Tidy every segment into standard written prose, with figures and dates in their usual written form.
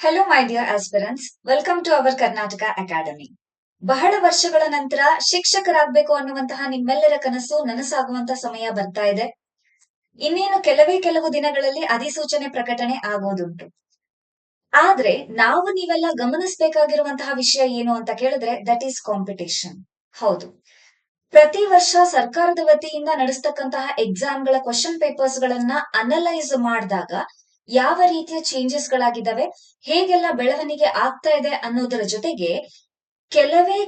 Hello, my dear aspirants. Welcome to our Karnataka Academy. ಬಹಳ ವರ್ಷಗಳ ನಂತರ ಶಿಕ್ಷಕರಾಗಬೇಕು ಅನ್ನುವಂತಹ ನಿಮ್ಮೆಲ್ಲರ ಕನಸು ನನಸಾಗುವಂತ ಸಮಯ ಬರ್ತಾ ಇದೆ. ಇನ್ನೇನು ಕೆಲವು ದಿನಗಳಲ್ಲಿ ಅಧಿಸೂಚನೆ ಪ್ರಕಟಣೆ ಆಗೋದುಂಟು. ಆದ್ರೆ ನಾವು ನೀವೆಲ್ಲ ಗಮನಿಸಬೇಕಾಗಿರುವಂತಹ ವಿಷಯ ಏನು ಅಂತ ಕೇಳಿದ್ರೆ ದಟ್ ಈಸ್ ಕಾಂಪಿಟೇಷನ್. ಹೌದು, ಪ್ರತಿ ವರ್ಷ ಸರ್ಕಾರದ ವತಿಯಿಂದ ನಡೆಸ್ತಕ್ಕಂತಹ ಎಕ್ಸಾಮ್ಗಳ ಕ್ವಶನ್ ಪೇಪರ್ಸ್ ಗಳನ್ನ ಅನಲೈಸ್ ಮಾಡಿದಾಗ ಯಾವ ರೀತಿಯ ಚೇಂಜಸ್ ಗಳಾಗಿದ್ದಾವೆ, ಹೇಗೆಲ್ಲ ಬೆಳವಣಿಗೆ ಆಗ್ತಾ ಇದೆ ಅನ್ನೋದರ ಜೊತೆಗೆ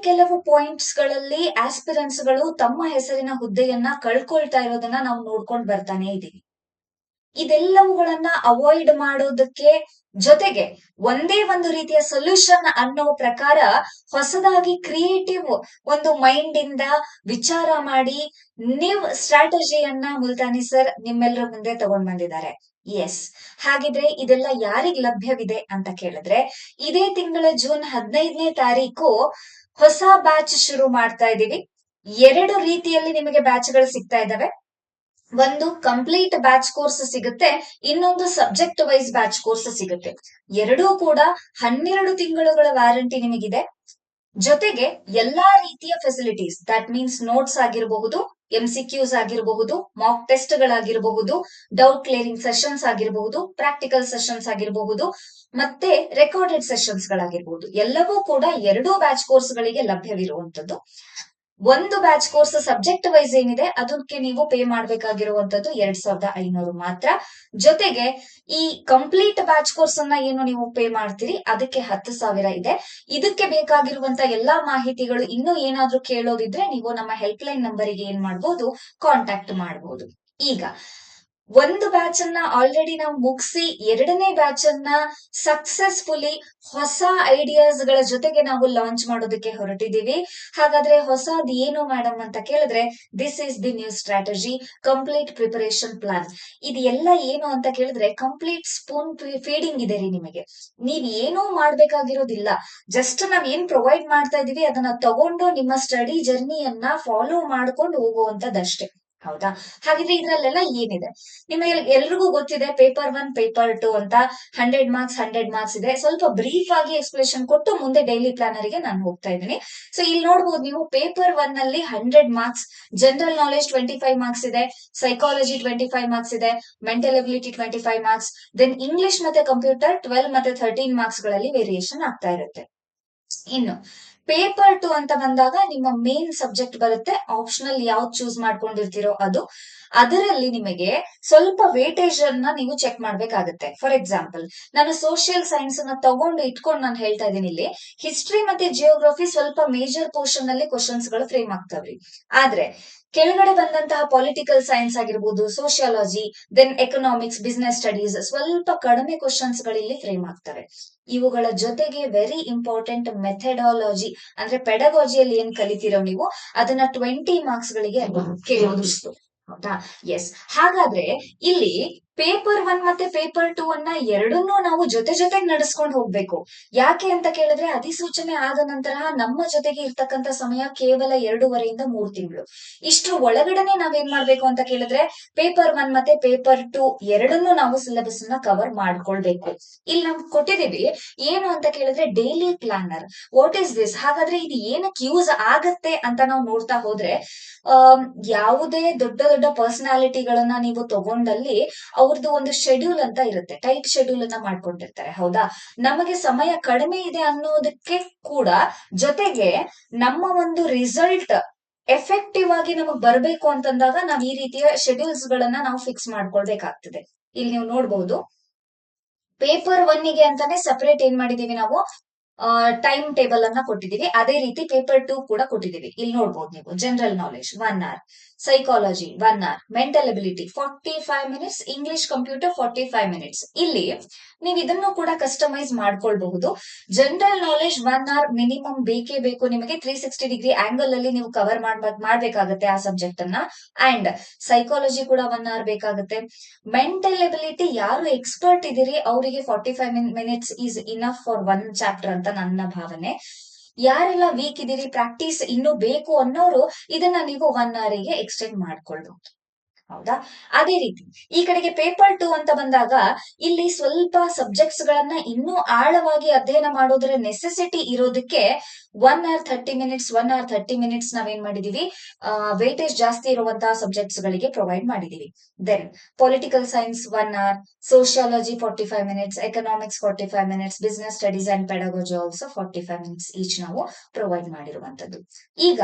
ಕೆಲವು ಪಾಯಿಂಟ್ಸ್ ಗಳಲ್ಲಿ ಆಸ್ಪಿರೆಂಟ್ಸ್ ಗಳು ತಮ್ಮ ಹೆಸರಿನ ಹುದ್ದೆಯನ್ನ ಕಳ್ಕೊಳ್ತಾ ಇರೋದನ್ನ ನಾವು ನೋಡ್ಕೊಂಡು ಬರ್ತಾನೆ ಇದೀವಿ. ಇದೆಲ್ಲವುಗಳನ್ನ ಅವಾಯ್ಡ್ ಮಾಡೋದಕ್ಕೆ ಜೊತೆಗೆ ಒಂದೇ ಒಂದು ರೀತಿಯ ಸೊಲ್ಯೂಷನ್ ಅನ್ನೋ ಪ್ರಕಾರ ಹೊಸದಾಗಿ ಕ್ರಿಯೇಟಿವ್ ಒಂದು ಮೈಂಡ್ ಇಂದ ವಿಚಾರ ಮಾಡಿ ನೀವ್ ಸ್ಟ್ರಾಟಜಿಯನ್ನ ಮುಲ್ತಾನಿ ಸರ್ ನಿಮ್ಮೆಲ್ಲರ ಮುಂದೆ ತಗೊಂಡ್ ಬಂದಿದ್ದಾರೆ. ಎಸ್, ಹಾಗಿದ್ರೆ ಇದೆಲ್ಲ ಯಾರಿಗ್ ಲಭ್ಯವಿದೆ ಅಂತ ಕೇಳಿದ್ರೆ ಇದೇ ತಿಂಗಳ ಜೂನ್ 15ನೇ ತಾರೀಕು ಹೊಸ ಬ್ಯಾಚ್ ಶುರು ಮಾಡ್ತಾ ಇದೀವಿ. 2 ರೀತಿಯಲ್ಲಿ ನಿಮಗೆ ಬ್ಯಾಚ್ ಗಳು ಸಿಗ್ತಾ ಇದಾವೆ. ಒಂದು ಕಂಪ್ಲೀಟ್ ಬ್ಯಾಚ್ ಕೋರ್ಸ್ ಸಿಗುತ್ತೆ, ಇನ್ನೊಂದು ಸಬ್ಜೆಕ್ಟ್ ವೈಸ್ ಬ್ಯಾಚ್ ಕೋರ್ಸ್ ಸಿಗುತ್ತೆ. ಎರಡೂ ಕೂಡ 12 ತಿಂಗಳುಗಳ ವ್ಯಾರಂಟಿ ನಿಮಗಿದೆ. ಜೊತೆಗೆ ಎಲ್ಲಾ ರೀತಿಯ ಫೆಸಿಲಿಟೀಸ್, ದಟ್ ಮೀನ್ಸ್ ನೋಟ್ಸ್ ಆಗಿರಬಹುದು, MCQs ಆಗಿರಬಹುದು, ಮಾಕ್ ಟೆಸ್ಟ್ ಗಳಾಗಿರಬಹುದು, ಡೌಟ್ ಕ್ಲಿಯರಿಂಗ್ ಸೆಷನ್ಸ್ ಆಗಿರಬಹುದು, ಪ್ರಾಕ್ಟಿಕಲ್ ಸೆಷನ್ಸ್ ಆಗಿರಬಹುದು, ಮತ್ತೆ ರೆಕಾರ್ಡೆಡ್ ಸೆಷನ್ಸ್ ಗಳಾಗಿರಬಹುದು, ಎಲ್ಲವೂ ಕೂಡ 2 ಬ್ಯಾಚ್ ಕೋರ್ಸ್ ಗಳಿಗೆ ಲಭ್ಯವಿರುವಂತದ್ದು. ಒಂದು ಬ್ಯಾಚ್ ಕೋರ್ಸ್ ಸಬ್ಜೆಕ್ಟ್ ವೈಸ್ ಏನಿದೆ ಅದಕ್ಕೆ ನೀವು ಪೇ ಮಾಡಬೇಕಾಗಿರುವಂತದ್ದು 2500 ಮಾತ್ರ. ಜೊತೆಗೆ ಈ ಕಂಪ್ಲೀಟ್ ಬ್ಯಾಚ್ ಕೋರ್ಸ್ ಅನ್ನ ಏನು ನೀವು ಪೇ ಮಾಡ್ತೀರಿ ಅದಕ್ಕೆ 10,000 ಇದೆ. ಇದಕ್ಕೆ ಬೇಕಾಗಿರುವಂತ ಎಲ್ಲಾ ಮಾಹಿತಿಗಳು ಇನ್ನೂ ಏನಾದ್ರೂ ಕೇಳೋದಿದ್ರೆ ನೀವು ನಮ್ಮ ಹೆಲ್ಪ್ ಲೈನ್ ನಂಬರಿಗೆ ಏನ್ ಮಾಡಬಹುದು, ಕಾಂಟ್ಯಾಕ್ಟ್ ಮಾಡಬಹುದು. ಈಗ ಒಂದು ಬ್ಯಾಚ್ ಅನ್ನ ಆಲ್ರೆಡಿ ನಾವು ಮುಗಿಸಿ 2ನೇ ಬ್ಯಾಚ್ ಅನ್ನ ಸಕ್ಸಸ್ಫುಲಿ ಹೊಸ ಐಡಿಯಾಸ್ ಗಳ ಜೊತೆಗೆ ನಾವು ಲಾಂಚ್ ಮಾಡೋದಕ್ಕೆ ಹೊರಟಿದೀವಿ. ಹಾಗಾದ್ರೆ ಹೊಸದ್ ಏನು ಮೇಡಮ್ ಅಂತ ಕೇಳಿದ್ರೆ this is the new strategy, complete preparation plan. ಇದು ಎಲ್ಲ ಏನು ಅಂತ ಕೇಳಿದ್ರೆ ಕಂಪ್ಲೀಟ್ ಸ್ಪೂನ್ ಫೀಡಿಂಗ್ ಇದೆ ರೀ ನಿಮಗೆ. ನೀವ್ ಏನೂ ಮಾಡ್ಬೇಕಾಗಿರೋದಿಲ್ಲ, ಜಸ್ಟ್ ನಾವ್ ಏನ್ ಪ್ರೊವೈಡ್ ಮಾಡ್ತಾ ಇದೀವಿ ಅದನ್ನ ತಗೊಂಡು ನಿಮ್ಮ ಸ್ಟಡಿ ಜರ್ನಿಯನ್ನ ಫಾಲೋ ಮಾಡ್ಕೊಂಡು ಹೋಗುವಂತದ್ದಷ್ಟೇ. ಹೌದಾ? ಹಾಗಿದ್ರೆ ಇದ್ರಲ್ಲೆಲ್ಲ ಏನಿದೆ ನಿಮಗೆ ಎಲ್ರಿಗೂ ಗೊತ್ತಿದೆ. ಪೇಪರ್ 1, ಪೇಪರ್ 2 ಅಂತ 100 ಮಾರ್ಕ್ಸ್ ಇದೆ. ಸ್ವಲ್ಪ ಬ್ರೀಫ್ ಆಗಿ ಎಕ್ಸ್ಪ್ಲೇಷನ್ ಕೊಟ್ಟು ಮುಂದೆ ಡೈಲಿ ಪ್ಲಾನರ್ ಗೆ ನಾನು ಹೋಗ್ತಾ ಇದ್ದೀನಿ. ಸೊ ಇಲ್ಲಿ ನೋಡಬಹುದು ನೀವು, ಪೇಪರ್ 1 ನಲ್ಲಿ 100 ಮಾರ್ಕ್ಸ್, ಜನರಲ್ ನಾಲೆಜ್ 25 ಮಾರ್ಕ್ಸ್ ಇದೆ, ಸೈಕಾಲಜಿ 25 ಮಾರ್ಕ್ಸ್ ಇದೆ, mental ability 25 marks, then English ಮತ್ತೆ ಕಂಪ್ಯೂಟರ್ 12 ಮತ್ತೆ 13 ಮಾರ್ಕ್ಸ್ ಗಳಲ್ಲಿ ವೇರಿಯೇಷನ್ ಆಗ್ತಾ ಇರುತ್ತೆ. ಇನ್ನು ಪೇಪರ್ 2 ಅಂತ ಬಂದಾಗ ನಿಮ್ಮ ಮೇನ್ ಸಬ್ಜೆಕ್ಟ್ ಬರುತ್ತೆ, ಆಪ್ಷನಲ್ ಯಾವ್ದು ಚೂಸ್ ಮಾಡ್ಕೊಂಡಿರ್ತೀರೋ ಅದು. ಅದರಲ್ಲಿ ನಿಮಗೆ ಸ್ವಲ್ಪ ವೇಟೇಜ್ ಅನ್ನ ನೀವು ಚೆಕ್ ಮಾಡ್ಬೇಕಾಗುತ್ತೆ. ಫಾರ್ ಎಕ್ಸಾಂಪಲ್, ನಾನು ಸೋಷಿಯಲ್ ಸೈನ್ಸ್ ಅನ್ನ ತಗೊಂಡು ಇಟ್ಕೊಂಡು ನಾನು ಹೇಳ್ತಾ ಇದ್ದೀನಿ, ಇಲ್ಲಿ ಹಿಸ್ಟ್ರಿ ಮತ್ತೆ ಜಿಯೋಗ್ರಫಿ ಸ್ವಲ್ಪ ಮೇಜರ್ ಪೋರ್ಷನ್ ಅಲ್ಲಿ ಕ್ವಶನ್ಸ್ ಗಳು ಫ್ರೇಮ್ ಆಗ್ತಾವ್ರಿ. ಆದ್ರೆ ಕೆಳಗಡೆ ಬಂದಂತಹ ಪೊಲಿಟಿಕಲ್ ಸೈನ್ಸ್ ಆಗಿರ್ಬೋದು, sociology, then economics, business studies ಸ್ವಲ್ಪ ಕಡಿಮೆ ಕ್ವಶನ್ಸ್ ಗಳಿಲ್ಲಿ ಫ್ರೇಮ್ ಆಗ್ತವೆ. ಇವುಗಳ ಜೊತೆಗೆ ವೆರಿ ಇಂಪಾರ್ಟೆಂಟ್ ಮೆಥಡಾಲಜಿ ಅಂದ್ರೆ ಪೆಡಗಾಜಿಯಲ್ಲಿ ಏನ್ ಕಲಿತೀರೋ ನೀವು ಅದನ್ನ 20 ಮಾರ್ಕ್ಸ್ ಗಳಿಗೆ ಕೇಳೋದಿಷ್ಟು. ಹೌದಾ? ಎಸ್. ಹಾಗಾದ್ರೆ ಇಲ್ಲಿ ಪೇಪರ್ 1 ಮತ್ತೆ ಪೇಪರ್ 2 ಅನ್ನ ಎರಡನ್ನೂ ನಾವು ಜೊತೆಗೆ ನಡೆಸ್ಕೊಂಡು ಹೋಗ್ಬೇಕು. ಯಾಕೆ ಅಂತ ಕೇಳಿದ್ರೆ ಅಧಿಸೂಚನೆ ಆದ ನಂತರ ನಮ್ಮ ಜೊತೆಗೆ ಇರ್ತಕ್ಕಂತ ಸಮಯ ಕೇವಲ 2.5 ಇಂದ 3 ತಿಂಗಳು. ಇಷ್ಟ್ರ ಒಳಗಡೆನೆ ನಾವೇನ್ ಮಾಡ್ಬೇಕು ಅಂತ ಕೇಳಿದ್ರೆ ಪೇಪರ್ 1 ಮತ್ತೆ ಪೇಪರ್ 2 ಎರಡನ್ನೂ ನಾವು ಸಿಲೆಬಸ್ ಅನ್ನ ಕವರ್ ಮಾಡ್ಕೊಳ್ಬೇಕು. ಇಲ್ಲಿ ನಾವು ಕೊಟ್ಟಿದೀವಿ ಏನು ಅಂತ ಕೇಳಿದ್ರೆ daily planner. What is this? ಹಾಗಾದ್ರೆ ಇದು ಏನಕ್ಕೆ ಯೂಸ್ ಆಗತ್ತೆ ಅಂತ ನಾವು ನೋಡ್ತಾ ಹೋದ್ರೆ, ಯಾವುದೇ ದೊಡ್ಡ ಪರ್ಸನಾಲಿಟಿಗಳನ್ನ ನೀವು ತಗೊಂಡಲ್ಲಿ ಅವ್ರದ್ದು ಒಂದು ಶೆಡ್ಯೂಲ್ ಅಂತ ಇರುತ್ತೆ, ಟೈಟ್ ಶೆಡ್ಯೂಲ್ ಅನ್ನ ಮಾಡ್ಕೊಂಡಿರ್ತಾರೆ. ಹೌದಾ? ನಮಗೆ ಸಮಯ ಕಡಿಮೆ ಇದೆ ಅನ್ನೋದಕ್ಕೆ ಕೂಡ ಜೊತೆಗೆ ನಮ್ಮ ಒಂದು ರಿಸಲ್ಟ್ ಎಫೆಕ್ಟಿವ್ ಆಗಿ ನಮಗ್ ಬರ್ಬೇಕು ಅಂತಂದಾಗ ನಾವ್ ಈ ರೀತಿಯ ಶೆಡ್ಯೂಲ್ಸ್ ಗಳನ್ನ ನಾವು ಫಿಕ್ಸ್ ಮಾಡ್ಕೊಳ್ಬೇಕಾಗ್ತದೆ. ಇಲ್ಲಿ ನೀವು ನೋಡ್ಬಹುದು, ಪೇಪರ್ 1 ಗೆ ಅಂತಾನೆ ಸಪರೇಟ್ ಏನ್ ಮಾಡಿದೀವಿ ನಾವು ಟೈಮ್ ಟೇಬಲ್ ಅನ್ನ ಕೊಟ್ಟಿದೀವಿ. ಅದೇ ರೀತಿ ಪೇಪರ್ 2 ಕೂಡ ಕೊಟ್ಟಿದೀವಿ. ಇಲ್ಲಿ ನೋಡ್ಬೋದು ನೀವು, general knowledge 1 hour, psychology 1 hour, mental ability 45 minutes, English computer 45 minutes. ಇಲ್ಲಿ ನೀವು ಇದನ್ನು ಕೂಡ ಕಸ್ಟಮೈಸ್ ಮಾಡ್ಕೊಳ್ಬಹುದು. ಜನರಲ್ ನಾಲೆಜ್ 1 ಅವರ್ ಮಿನಿಮಮ್ ಬೇಕೇ ಬೇಕು ನಿಮಗೆ. 360 ಡಿಗ್ರಿ ಆಂಗಲ್ ಅಲ್ಲಿ ನೀವು ಕವರ್ ಮಾಡ್ಬೇಕಾಗತ್ತೆ ಆ ಸಬ್ಜೆಕ್ಟ್ ಅನ್ನ. ಅಂಡ್ ಸೈಕಾಲಜಿ ಕೂಡ 1 ಅವರ್ ಬೇಕಾಗುತ್ತೆ. ಮೆಂಟಲ್ ಎಬಿಲಿಟಿ ಯಾರು ಎಕ್ಸ್ಪರ್ಟ್ ಇದೀರಿ ಅವರಿಗೆ 45 minutes is enough for 1 chapter ಅಂತ ನನ್ನ ಭಾವನೆ. ಯಾರೆಲ್ಲ ವೀಕ್ ಇದೀರಿ, ಪ್ರಾಕ್ಟೀಸ್ ಇನ್ನೂ ಬೇಕು ಅನ್ನೋರು ಇದನ್ನ ನೀವು 1 ಅವರಿಗೆ ಎಕ್ಸ್ಟೆಂಡ್ ಮಾಡ್ಕೊಳ್ಬಹುದು. ಹೌದಾ? ಅದೇ ರೀತಿ ಈ ಕಡೆಗೆ ಪೇಪರ್ 2 ಅಂತ ಬಂದಾಗ ಇಲ್ಲಿ ಸ್ವಲ್ಪ ಸಬ್ಜೆಕ್ಟ್ಸ್ ಗಳನ್ನ ಇನ್ನೂ ಆಳವಾಗಿ ಅಧ್ಯಯನ ಮಾಡೋದ್ರ ನೆಸೆಸಿಟಿ ಇರೋದಕ್ಕೆ 1 hour 30 minutes ನಾವೇನ್ ಮಾಡಿದೀವಿ, ವೇಟೇಜ್ ಜಾಸ್ತಿ ಇರುವಂತಹ ಸಬ್ಜೆಕ್ಟ್ಸ್ ಗಳಿಗೆ ಪ್ರೊವೈಡ್ ಮಾಡಿದೀವಿ. Then political science 1 hour, sociology 45 minutes, economics 45 minutes, business studies and pedagogy also 45 minutes each ನಾವು ಪ್ರೊವೈಡ್ ಮಾಡಿರುವಂತದ್ದು. ಈಗ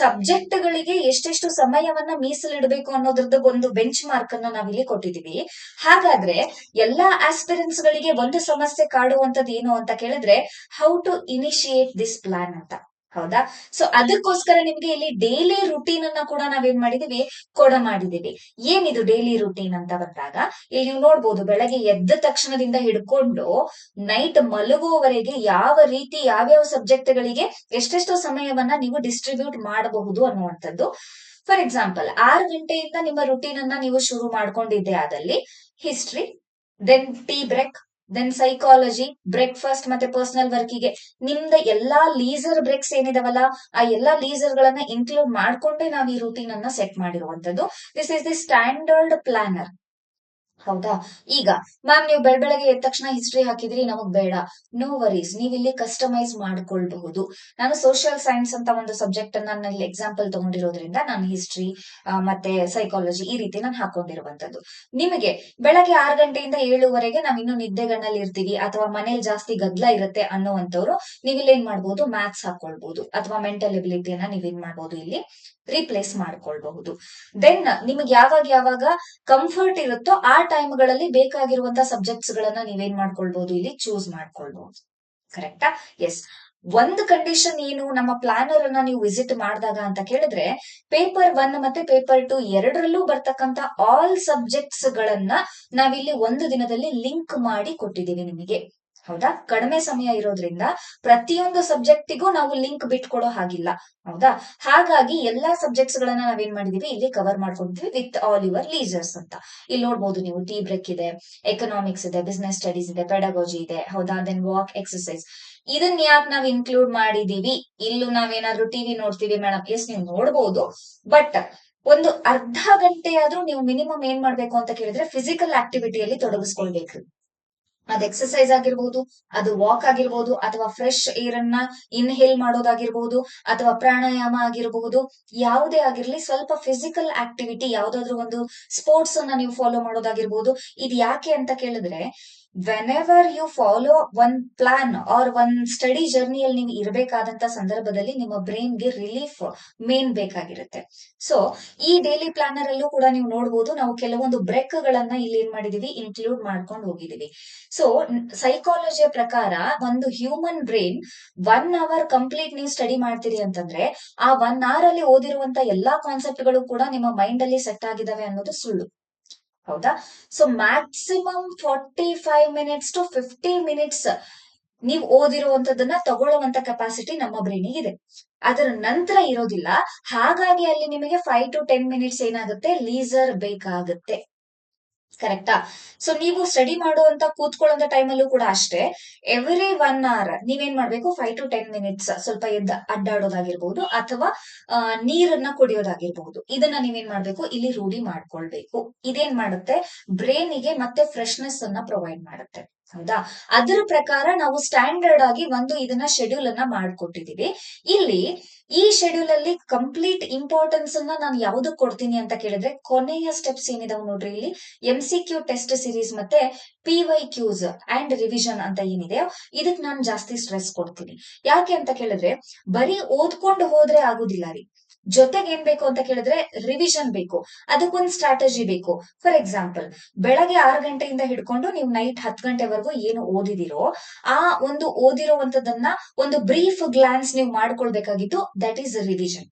ಸಬ್ಜೆಕ್ಟ್ ಗಳಿಗೆ ಎಷ್ಟೆಷ್ಟು ಸಮಯವನ್ನ ಮೀಸಲಿಡಬೇಕು ಅನ್ನೋದ್ರದ್ದು ಒಂದು ಬೆಂಚ್ ಮಾರ್ಕ್ ಅನ್ನ ನಾವಿಲ್ಲಿ ಕೊಟ್ಟಿದೀವಿ. ಹಾಗಾದ್ರೆ ಎಲ್ಲಾ ಆಸ್ಪಿರೆಂಟ್ಸ್ ಗಳಿಗೆ ಒಂದು ಸಮಸ್ಯೆ ಕಾಡುವಂತದ್ದು ಏನು ಅಂತ ಕೇಳಿದ್ರೆ, how to initiate this plan ಅಂತ. ಹೌದಾ? ಸೊ ಅದಕ್ಕೋಸ್ಕರ ನಿಮ್ಗೆ ಇಲ್ಲಿ ಡೈಲಿ ರುಟೀನ್ ಅನ್ನ ಕೂಡ ನಾವೇನ್ ಮಾಡಿದೀವಿ, ಮಾಡಿದೀವಿ. ಏನಿದು ಡೈಲಿ ರುಟೀನ್ ಅಂತ ಬಂದಾಗ ಇಲ್ಲಿ ನೀವು ನೋಡ್ಬೋದು, ಬೆಳಗ್ಗೆ ಎದ್ದ ತಕ್ಷಣದಿಂದ ಹಿಡ್ಕೊಂಡು ನೈಟ್ ಮಲಗುವವರೆಗೆ ಯಾವ ರೀತಿ ಯಾವ್ಯಾವ ಸಬ್ಜೆಕ್ಟ್ ಗಳಿಗೆ ಎಷ್ಟೆಷ್ಟು ಸಮಯವನ್ನ ನೀವು ಡಿಸ್ಟ್ರಿಬ್ಯೂಟ್ ಮಾಡಬಹುದು ಅನ್ನುವಂಥದ್ದು. ಫಾರ್ ಎಕ್ಸಾಂಪಲ್ 6 ಗಂಟೆಯಿಂದ ನಿಮ್ಮ ರುಟೀನ್ ಅನ್ನ ನೀವು ಶುರು ಮಾಡ್ಕೊಂಡಿದ್ದೆ ಆದಲ್ಲಿ history, then tea break, then psychology, breakfast ಮತ್ತೆ ಪರ್ಸನಲ್ ವರ್ಕಿಗೆ ನಿಮ್ದ ಎಲ್ಲಾ ಲೀಸರ್ ಬ್ರೇಕ್ಸ್ ಏನಿದಾವಲ್ಲ, ಆ ಎಲ್ಲಾ ಲೀಸರ್ ಗಳನ್ನ ಇನ್ಕ್ಲೂಡ್ ಮಾಡ್ಕೊಂಡೇ ನಾವು ಈ ರೂಟೀನ್ ಅನ್ನ ಸೆಟ್ ಮಾಡಿರುವಂತದ್ದು. This is the standard planner. ಹೌದಾ? ಈಗ ಮ್ಯಾಮ್ ನೀವು ಬೆಳಗ್ಗೆ ಎದ್ದ ತಕ್ಷಣ ಹಿಸ್ಟ್ರಿ ಹಾಕಿದ್ರಿ, ನಮಗ್ ಬೇಡ. ನೋ ವರೀಸ್, ನೀವು ಇಲ್ಲಿ ಕಸ್ಟಮೈಸ್ ಮಾಡ್ಕೊಳ್ಬಹುದು. ನಾನು ಸೋಷಿಯಲ್ ಸೈನ್ಸ್ ಅಂತ ಒಂದು ಸಬ್ಜೆಕ್ಟ್ ಅನ್ನ ಇಲ್ಲಿ ಎಕ್ಸಾಂಪಲ್ ತಗೊಂಡಿರೋದ್ರಿಂದ ನಾನು ಹಿಸ್ಟ್ರಿ ಮತ್ತೆ ಸೈಕಾಲಜಿ ಈ ರೀತಿ ನಾನು ಹಾಕೊಂಡಿರುವಂತದ್ದು. ನಿಮಗೆ ಬೆಳಗ್ಗೆ 6 ಗಂಟೆಯಿಂದ 7ವರೆಗೆ ನಾವ್ ಇನ್ನು ನಿದ್ದೆಗಣ್ಣಲ್ಲಿ ಇರ್ತೀವಿ ಅಥವಾ ಮನೇಲಿ ಜಾಸ್ತಿ ಗದ್ದಲ ಇರುತ್ತೆ ಅನ್ನೋವಂಥವ್ರು ನೀವಿಲ್ಲಿ ಏನ್ ಮಾಡ್ಬೋದು, ಮ್ಯಾಥ್ಸ್ ಹಾಕೊಳ್ಬಹುದು ಅಥವಾ ಮೆಂಟಲ್ ಎಬಿಲಿಟಿಯನ್ನ ನೀವೇನ್ ಮಾಡ್ಬೋದು, ಇಲ್ಲಿ ರೀಪ್ಲೇಸ್ ಮಾಡ್ಕೊಳ್ಬಹುದು. ದೆನ್ ನಿಮಗೆ ಯಾವಾಗ ಯಾವಾಗ ಕಂಫರ್ಟ್ ಇರುತ್ತೋ ಆ ಟೈಮ್ಗಳಲ್ಲಿ ಬೇಕಾಗಿರುವಂತಹ ಸಬ್ಜೆಕ್ಟ್ಸ್ ಗಳನ್ನ ನೀವೇನ್ ಮಾಡ್ಕೊಳ್ಬಹುದು, ಇಲ್ಲಿ ಚೂಸ್ ಮಾಡ್ಕೊಳ್ಬಹುದು. ಕರೆಕ್ಟಾ? ಎಸ್. ಒಂದು ಕಂಡೀಷನ್ ಏನು, ನಮ್ಮ ಪ್ಲಾನರ್ ಅನ್ನ ನೀವು ವಿಸಿಟ್ ಮಾಡಿದಾಗ ಅಂತ ಕೇಳಿದ್ರೆ, ಪೇಪರ್ 1 ಮತ್ತೆ ಪೇಪರ್ 2 ಎರಡರಲ್ಲೂ ಬರ್ತಕ್ಕಂತ ಆಲ್ ಸಬ್ಜೆಕ್ಟ್ಸ್ ಗಳನ್ನ ನಾವಿಲ್ಲಿ ಒಂದು ದಿನದಲ್ಲಿ ಲಿಂಕ್ ಮಾಡಿ ಕೊಟ್ಟಿದ್ದೀವಿ ನಿಮಗೆ. ಹೌದಾ? ಕಡಿಮೆ ಸಮಯ ಇರೋದ್ರಿಂದ ಪ್ರತಿಯೊಂದು ಸಬ್ಜೆಕ್ಟಿಗೂ ನಾವು ಲಿಂಕ್ ಬಿಟ್ಕೊಡೋ ಹಾಗಿಲ್ಲ. ಹೌದಾ? ಹಾಗಾಗಿ ಎಲ್ಲಾ ಸಬ್ಜೆಕ್ಟ್ಸ್ ಗಳನ್ನ ನಾವೇನ್ ಮಾಡಿದೀವಿ, ಇಲ್ಲಿ ಕವರ್ ಮಾಡ್ಕೊಂಡಿದ್ವಿ ವಿತ್ ಆಲ್ ಯುವರ್ ಲೀಸರ್ಸ್ ಅಂತ. ಇಲ್ಲಿ ನೋಡ್ಬೋದು ನೀವು, ಟೀ ಬ್ರೇಕ್ ಇದೆ, ಎಕನಾಮಿಕ್ಸ್ ಇದೆ, ಬಿಸಿನೆಸ್ ಸ್ಟಡೀಸ್ ಇದೆ, ಪೆಡಾಲಜಿ ಇದೆ. ಹೌದಾ? Then walk, exercise. ಇದನ್ನ ಯಾಕೆ ನಾವ್ ಇನ್ಕ್ಲೂಡ್ ಮಾಡಿದೀವಿ? ಇಲ್ಲೂ ನಾವೇನಾದ್ರೂ ಟಿವಿ ನೋಡ್ತೀವಿ ಮೇಡಮ್, ಎಸ್ ನೀವು ನೋಡ್ಬೋದು, ಬಟ್ ಒಂದು ಅರ್ಧ ಗಂಟೆ ಆದ್ರೂ ನೀವು ಮಿನಿಮಮ್ ಏನ್ ಮಾಡ್ಬೇಕು ಅಂತ ಕೇಳಿದ್ರೆ ಫಿಸಿಕಲ್ ಆಕ್ಟಿವಿಟಿಯಲ್ಲಿ ತೊಡಗಿಸ್ಕೊಳ್ಬೇಕು. ಅದು ಎಕ್ಸರ್ಸೈಸ್ ಆಗಿರ್ಬೋದು, ಅದು ವಾಕ್ ಆಗಿರ್ಬೋದು, ಅಥವಾ ಫ್ರೆಶ್ ಏರ್ ಅನ್ನ ಇನ್ಹೇಲ್ ಮಾಡೋದಾಗಿರ್ಬೋದು, ಅಥವಾ ಪ್ರಾಣಾಯಾಮ ಆಗಿರಬಹುದು. ಯಾವುದೇ ಆಗಿರ್ಲಿ, ಸ್ವಲ್ಪ ಫಿಸಿಕಲ್ ಆಕ್ಟಿವಿಟಿ, ಯಾವ್ದಾದ್ರು ಒಂದು ಸ್ಪೋರ್ಟ್ಸ್ ಅನ್ನ ನೀವು ಫಾಲೋ ಮಾಡೋದಾಗಿರ್ಬೋದು. ಇದು ಯಾಕೆ ಅಂತ ಕೇಳಿದ್ರೆ, whenever you follow one plan or one study ಜರ್ನಿಯಲ್ಲಿ ನೀವು ಇರಬೇಕಾದಂತ ಸಂದರ್ಭದಲ್ಲಿ ನಿಮ್ಮ ಬ್ರೈನ್ಗೆ ರಿಲೀಫ್ ಮೇನ್ ಬೇಕಾಗಿರುತ್ತೆ. ಸೊ ಈ ಡೈಲಿ ಪ್ಲಾನರ್ ಅಲ್ಲೂ ಕೂಡ ನೀವು ನೋಡಬಹುದು, ನಾವು ಕೆಲವೊಂದು ಬ್ರೇಕ್ ಗಳನ್ನ ಇಲ್ಲಿ ಏನ್ ಮಾಡಿದೀವಿ, ಇನ್ಕ್ಲೂಡ್ ಮಾಡ್ಕೊಂಡು ಹೋಗಿದೀವಿ. ಸೊ ಸೈಕಾಲಜಿಯ ಪ್ರಕಾರ ಒಂದು ಹ್ಯೂಮನ್ ಬ್ರೈನ್ 1 hour ಕಂಪ್ಲೀಟ್ ನೀವು ಸ್ಟಡಿ ಮಾಡ್ತೀರಿ ಅಂತಂದ್ರೆ, ಆ 1 hour ಅಲ್ಲಿ ಓದಿರುವಂತ ಎಲ್ಲಾ ಕಾನ್ಸೆಪ್ಟ್ ಗಳು ಕೂಡ ನಿಮ್ಮ ಮೈಂಡ್ ಅಲ್ಲಿ ಸೆಟ್ ಆಗಿದಾವೆ ಅನ್ನೋದು ಸುಳ್ಳು. ಹೌದಾ? So maximum 45 minutes to 50 minutes ನೀವು ಓದಿರುವಂತದನ್ನ ತಗೊಳ್ಳುವಂತ ಕೆಪಾಸಿಟಿ ನಮ್ಮ ಬ್ರೈನಿಗೆ ಇದೆ. ಅದರ ನಂತರ ಇರೋದಿಲ್ಲ. ಹಾಗಾಗಿ ಅಲ್ಲಿ ನಿಮಗೆ 5 to 10 minutes ಏನಾಗುತ್ತೆ, ಲೀಸರ್ ಬೇಕಾಗುತ್ತೆ. ಕರೆಕ್ಟಾ? ಸೊ ನೀವು ಸ್ಟಡಿ ಮಾಡುವಂತ ಕೂತ್ಕೊಳ್ಳುವಂತ ಟೈಮಲ್ಲೂ ಕೂಡ ಅಷ್ಟೇ, ಎವ್ರಿ 1 hour ನೀವೇನ್ ಮಾಡ್ಬೇಕು, 5 to 10 minutes ಸ್ವಲ್ಪ ಎದ್ದು ಅಡ್ಡಾಡೋದಾಗಿರ್ಬಹುದು ಅಥವಾ ನೀರನ್ನ ಕುಡಿಯೋದಾಗಿರ್ಬಹುದು. ಇದನ್ನ ನೀವೇನ್ ಮಾಡ್ಬೇಕು, ಇಲ್ಲಿ ರೂಢಿ ಮಾಡ್ಕೊಳ್ಬೇಕು. ಇದೇನ್ ಮಾಡುತ್ತೆ, ಬ್ರೈನಿಗೆ ಮತ್ತೆ ಫ್ರೆಶ್ನೆಸ್ ಅನ್ನ ಪ್ರೊವೈಡ್ ಮಾಡುತ್ತೆ. ಹೌದಾ? ಅದರ ಪ್ರಕಾರ ನಾವು ಸ್ಟ್ಯಾಂಡರ್ಡ್ ಆಗಿ ಒಂದು ಇದನ್ನ ಶೆಡ್ಯೂಲ್ ಅನ್ನ ಮಾಡ್ಕೊಟ್ಟಿದೀವಿ. ಇಲ್ಲಿ ಈ ಶೆಡ್ಯೂಲ್ ಅಲ್ಲಿ ಕಂಪ್ಲೀಟ್ ಇಂಪಾರ್ಟೆನ್ಸ್ ಅನ್ನ ನಾನು ಯಾವ್ದಕ್ ಕೊಡ್ತೀನಿ ಅಂತ ಕೇಳಿದ್ರೆ, ಕೊನೆಯ ಸ್ಟೆಪ್ಸ್ ಏನಿದಾವ್ ನೋಡ್ರಿ, ಇಲ್ಲಿ MCQ ಟೆಸ್ಟ್ ಸೀರೀಸ್ ಮತ್ತೆ PYQs ಅಂಡ್ ರಿವಿಷನ್ ಅಂತ ಏನಿದೆ, ಇದಕ್ ನಾನು ಜಾಸ್ತಿ ಸ್ಟ್ರೆಸ್ ಕೊಡ್ತೀನಿ. ಯಾಕೆ ಅಂತ ಕೇಳಿದ್ರೆ, ಬರೀ ಓದ್ಕೊಂಡು ಹೋದ್ರೆ ಆಗುದಿಲ್ಲ ರೀ. ಜೊತೆಗೆ ಏನ್ ಬೇಕು ಅಂತ ಕೇಳಿದ್ರೆ ರಿವಿಷನ್ ಬೇಕು, ಅದಕ್ಕೊಂದು ಸ್ಟ್ರಾಟಜಿ ಬೇಕು. ಫಾರ್ ಎಕ್ಸಾಂಪಲ್, ಬೆಳಗ್ಗೆ 6 ಗಂಟೆಯಿಂದ ಹಿಡ್ಕೊಂಡು ನೀವು ನೈಟ್ 10 ಗಂಟೆವರೆಗೂ ಏನು ಓದಿದಿರೋ, ಆ ಒಂದು ಓದಿರುವಂತದನ್ನ ಒಂದು ಬ್ರೀಫ್ ಗ್ಲಾನ್ಸ್ ನೀವು ಮಾಡ್ಕೊಳ್ಬೇಕಾಗಿತ್ತು. That is revision.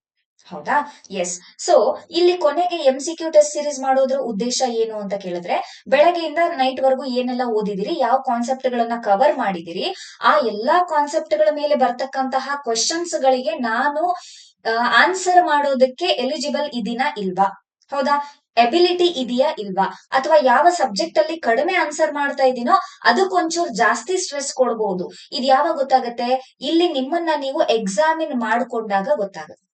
ಹೌದಾ? ಎಸ್. ಸೊ ಇಲ್ಲಿ ಕೊನೆಗೆ MCQ ಟೆಸ್ಟ್ ಸೀರೀಸ್ ಮಾಡೋದ್ರ ಉದ್ದೇಶ ಏನು ಅಂತ ಕೇಳಿದ್ರೆ, ಬೆಳಗ್ಗೆಯಿಂದ ನೈಟ್ ವರೆಗೂ ಏನೆಲ್ಲ ಓದಿದಿರಿ, ಯಾವ ಕಾನ್ಸೆಪ್ಟ್ ಗಳನ್ನ ಕವರ್ ಮಾಡಿದಿರಿ, ಆ ಎಲ್ಲಾ ಕಾನ್ಸೆಪ್ಟ್ ಗಳ ಮೇಲೆ ಬರ್ತಕ್ಕಂತಹ ಕ್ವೆಶನ್ಸ್ ಗಳಿಗೆ ನಾನು ಆನ್ಸರ್ ಮಾಡೋದಕ್ಕೆ ಎಲಿಜಿಬಲ್ ಇದೀನಾ ಇಲ್ವಾ? ಹೌದಾ? ಎಬಿಲಿಟಿ ಇದೆಯಾ ಇಲ್ವಾ? ಅಥವಾ ಯಾವ ಸಬ್ಜೆಕ್ಟ್ ಅಲ್ಲಿ ಕಡಿಮೆ ಆನ್ಸರ್ ಮಾಡ್ತಾ ಇದೀನೋ ಅದಕ್ಕೊಂಚೂರು ಜಾಸ್ತಿ ಸ್ಟ್ರೆಸ್ ಕೊಡಬಹುದು. ಇದು ಯಾವಾಗ ಗೊತ್ತಾಗತ್ತೆ, ಇಲ್ಲಿ ನಿಮ್ಮನ್ನ ನೀವು ಎಕ್ಸಾಮಿನ್ ಮಾಡ್ಕೊಂಡಾಗ ಗೊತ್ತಾಗುತ್ತೆ.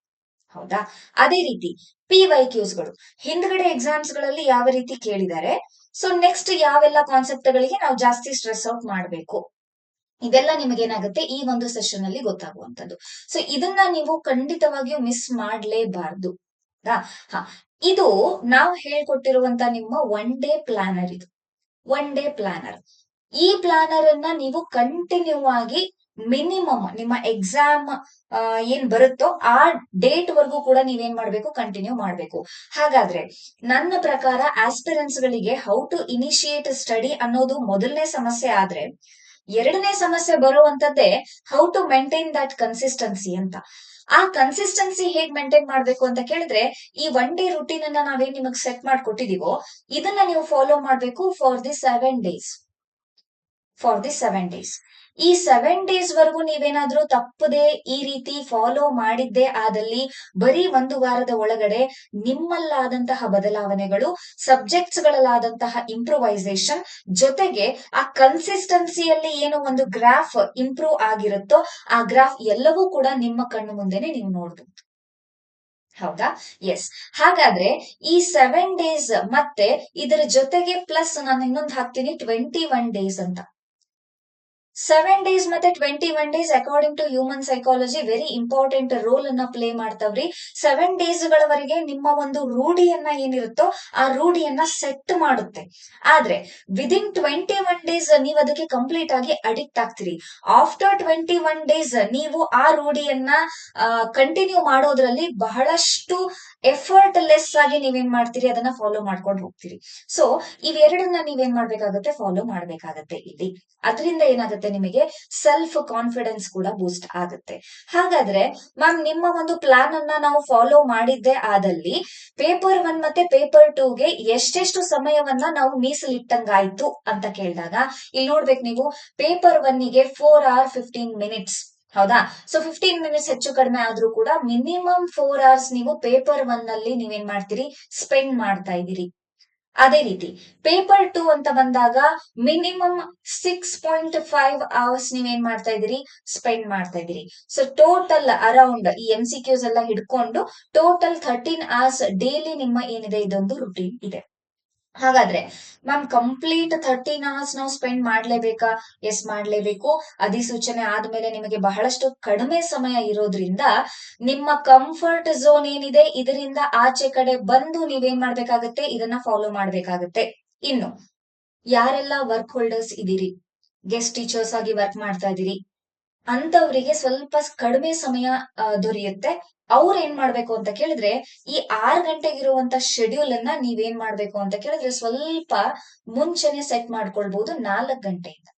ಹೌದಾ? ಅದೇ ರೀತಿ PYQs ಗಳು ಹಿಂದ್ಗಡೆ ಎಕ್ಸಾಮ್ಸ್ ಗಳಲ್ಲಿ ಯಾವ ರೀತಿ ಕೇಳಿದ್ದಾರೆ, ಸೊ ನೆಕ್ಸ್ಟ್ ಯಾವೆಲ್ಲ ಕಾನ್ಸೆಪ್ಟ್ ಗಳಿಗೆ ನಾವು ಜಾಸ್ತಿ ಸ್ಟ್ರೆಸ್ ಔಟ್ ಮಾಡಬೇಕು, ಇದೆಲ್ಲ ನಿಮಗೇನಾಗುತ್ತೆ ಈ ಒಂದು ಸೆಷನ್ ಅಲ್ಲಿ ಗೊತ್ತಾಗುವಂತದ್ದು. ಸೊ ಇದನ್ನ ನೀವು ಖಂಡಿತವಾಗಿಯೂ ಮಿಸ್ ಮಾಡ್ಲೇಬಾರ್ದು. ಹ ಇದು ನಾವು ಹೇಳ್ಕೊಟ್ಟಿರುವಂತ ನಿಮ್ಮ ಒನ್ ಡೇ ಪ್ಲಾನರ್. ಇದು ಒನ್ ಡೇ ಪ್ಲಾನರ್. ಈ ಪ್ಲಾನರ್ ಅನ್ನ ನೀವು ಕಂಟಿನ್ಯೂ ಆಗಿ ಮಿನಿಮಮ್ ನಿಮ್ಮ ಎಕ್ಸಾಮ್ ಏನ್ ಬರುತ್ತೋ ಆ ಡೇಟ್ ವರ್ಗೂ ಕೂಡ ನೀವೇನ್ ಮಾಡ್ಬೇಕು, ಕಂಟಿನ್ಯೂ ಮಾಡ್ಬೇಕು. ಹಾಗಾದ್ರೆ ನನ್ನ ಪ್ರಕಾರ ಆಸ್ಪಿರೆಂಟ್ಸ್ ಗಳಿಗೆ ಹೌ ಟು ಇನಿಶಿಯೇಟ್ ಸ್ಟಡಿ ಅನ್ನೋದು ಮೊದಲನೇ ಸಮಸ್ಯೆ ಆದ್ರೆ, ಎರಡನೇ ಸಮಸ್ಯೆ ಬರುವಂತದ್ದೇ how to maintain that consistency ಅಂತ. ಆ ಕನ್ಸಿಸ್ಟೆನ್ಸಿ ಹೇಗ್ ಮೇಂಟೈನ್ ಮಾಡ್ಬೇಕು ಅಂತ ಕೇಳಿದ್ರೆ, ಈ ಒನ್ ಡೇ ರುಟೀನ್ ಅನ್ನ ನಾವೇನ್ ನಿಮಗ್ ಸೆಟ್ ಮಾಡ್ಕೊಟ್ಟಿದೀವೋ ಇದನ್ನ ನೀವು ಫಾಲೋ ಮಾಡ್ಬೇಕು for the 7 days. For the 7 days. ಈ 7 days ವರೆಗೂ ನೀವೇನಾದ್ರೂ ತಪ್ಪದೆ ಈ ರೀತಿ ಫಾಲೋ ಮಾಡಿದ್ದೇ ಆದಲ್ಲಿ ಬರೀ ಒಂದು ವಾರದ ಒಳಗಡೆ ನಿಮ್ಮಲ್ಲಾದಂತಹ ಬದಲಾವಣೆಗಳು, ಸಬ್ಜೆಕ್ಟ್ಸ್ ಗಳಲ್ಲಾದಂತಹ ಇಂಪ್ರೂವೈಸೇಷನ್, ಜೊತೆಗೆ ಆ ಕನ್ಸಿಸ್ಟೆನ್ಸಿಯಲ್ಲಿ ಏನೋ ಒಂದು ಗ್ರಾಫ್ ಇಂಪ್ರೂವ್ ಆಗಿರುತ್ತೋ ಆ ಗ್ರಾಫ್ ಎಲ್ಲವೂ ಕೂಡ ನಿಮ್ಮ ಕಣ್ಣು ಮುಂದೆನೆ ನೀವು ನೋಡ್ಬೋದು. ಹೌದಾ? ಎಸ್. ಹಾಗಾದ್ರೆ ಈ 7 days ಮತ್ತೆ ಇದರ ಜೊತೆಗೆ ಪ್ಲಸ್ ನಾನು ಇನ್ನೊಂದು ಹಾಕ್ತೀನಿ 21 days ಅಂತ. 7 days ಮತ್ತೆ 21 days according to human psychology very important role ಅನ್ನ ಪ್ಲೇ ಮಾಡ್ತಾವ್ರಿ. 7 days ಗಳವರೆಗೆ ನಿಮ್ಮ ಒಂದು ರೂಢಿಯನ್ನ ಏನಿರುತ್ತೋ ಆ ರೂಢಿಯನ್ನ ಸೆಟ್ ಮಾಡುತ್ತೆ. ಆದ್ರೆ ವಿದಿನ್ 21 days ನೀವು ಅದಕ್ಕೆ ಕಂಪ್ಲೀಟ್ ಆಗಿ ಅಡಿಕ್ಟ್ ಆಗ್ತೀರಿ. ಆಫ್ಟರ್ 21 days ನೀವು ಆ ರೂಢಿಯನ್ನ ಕಂಟಿನ್ಯೂ ಮಾಡೋದ್ರಲ್ಲಿ ಬಹಳಷ್ಟು ಎಫರ್ಟ್ ಲೆಸ್ ಆಗಿ ನೀವೇನ್ ಮಾಡ್ತೀರಿ, ಅದನ್ನ ಫಾಲೋ ಮಾಡ್ಕೊಂಡು ಹೋಗ್ತೀರಿ. ಸೊ ಇವೆರಡನ್ನ ನೀವೇನ್ ಮಾಡ್ಬೇಕಾಗತ್ತೆ, ಫಾಲೋ ಮಾಡ್ಬೇಕಾಗತ್ತೆ ಇಲ್ಲಿ. ಅದರಿಂದ ಏನಾಗುತ್ತೆ, ನಿಮಗೆ ಸೆಲ್ಫ್ ಕಾನ್ಫಿಡೆನ್ಸ್ ಕೂಡ ಬೂಸ್ಟ್ ಆಗುತ್ತೆ. ಹಾಗಾದ್ರೆ ಮ್ಯಾಮ್ ನಿಮ್ಮ ಒಂದು ಪ್ಲಾನ್ ಅನ್ನ ನಾವು ಫಾಲೋ ಮಾಡಿದ್ದೆ ಆದಲ್ಲಿ ಪೇಪರ್ 1 ಮತ್ತೆ ಪೇಪರ್ 2ಗೆ ಎಷ್ಟೆಷ್ಟು ಸಮಯವನ್ನ ನಾವು ಮೀಸಲಿಟ್ಟಂಗಾಯ್ತು ಅಂತ ಕೇಳಿದಾಗ ಇಲ್ಲಿ ನೋಡ್ಬೇಕು ನೀವು, ಪೇಪರ್ 1ಗೆ 4 hours 15 minutes. ಹೌದಾ? ಸೊ 15 minutes ಹೆಚ್ಚು ಕಡಿಮೆ ಆದ್ರೂ ಕೂಡ ಮಿನಿಮಮ್ 4 hours ನೀವು ಪೇಪರ್ 1 ನಲ್ಲಿ ನೀವೇನ್ ಮಾಡ್ತೀರಿ, ಸ್ಪೆಂಡ್ ಮಾಡ್ತಾ ಇದ್ದೀರಿ. ಅದೇ ರೀತಿ ಪೇಪರ್ 2 ಅಂತ ಬಂದಾಗ ಮಿನಿಮಮ್ 6.5 hours ನೀವೇನ್ ಮಾಡ್ತಾ ಇದ್ದೀರಿ, ಸ್ಪೆಂಡ್ ಮಾಡ್ತಾ ಇದ್ದೀರಿ. ಸೊ ಟೋಟಲ್ ಅರೌಂಡ್ ಈ MCQs ಎಲ್ಲ ಹಿಡ್ಕೊಂಡು ಟೋಟಲ್ 13 hours ಡೈಲಿ ನಿಮ್ಮ ಏನಿದೆ ಇದೊಂದು ರುಟೀನ್ ಇದೆ. ಹಾಗಾದ್ರೆ ಮ್ಯಾಮ್ ಕಂಪ್ಲೀಟ್ 13 hours ನಾವು ಸ್ಪೆಂಡ್ ಮಾಡ್ಲೇಬೇಕಾ? ಎಸ್, ಮಾಡ್ಲೇಬೇಕು. ಅಧಿಸೂಚನೆ ಆದ್ಮೇಲೆ ನಿಮಗೆ ಬಹಳಷ್ಟು ಕಡಿಮೆ ಸಮಯ ಇರೋದ್ರಿಂದ ನಿಮ್ಮ ಕಂಫರ್ಟ್ ಝೋನ್ ಏನಿದೆ ಇದರಿಂದ ಆಚೆ ಕಡೆ ಬಂದು ನೀವೇನ್ ಮಾಡ್ಬೇಕಾಗತ್ತೆ, ಇದನ್ನ ಫಾಲೋ ಮಾಡ್ಬೇಕಾಗತ್ತೆ. ಇನ್ನು ಯಾರೆಲ್ಲ ವರ್ಕ್ ಹೋಲ್ಡರ್ಸ್ ಇದೀರಿ, ಗೆಸ್ಟ್ ಟೀಚರ್ಸ್ ಆಗಿ ವರ್ಕ್ ಮಾಡ್ತಾ ಇದೀರಿ, ಅಂತವರಿಗೆ ಸ್ವಲ್ಪ ಕಡಿಮೆ ಸಮಯ ದೊರೆಯುತ್ತೆ. ಅವ್ರು ಏನ್ ಮಾಡ್ಬೇಕು ಅಂತ ಕೇಳಿದ್ರೆ, ಈ 6 ಗಂಟೆಗಿರುವಂತ ಶೆಡ್ಯೂಲ್ ಅನ್ನ ನೀವೇನ್ ಮಾಡ್ಬೇಕು ಅಂತ ಕೇಳಿದ್ರೆ ಸ್ವಲ್ಪ ಮುಂಚೆನೆ ಸೆಟ್ ಮಾಡ್ಕೊಳ್ಬಹುದು. 4 ಗಂಟೆಯಿಂದ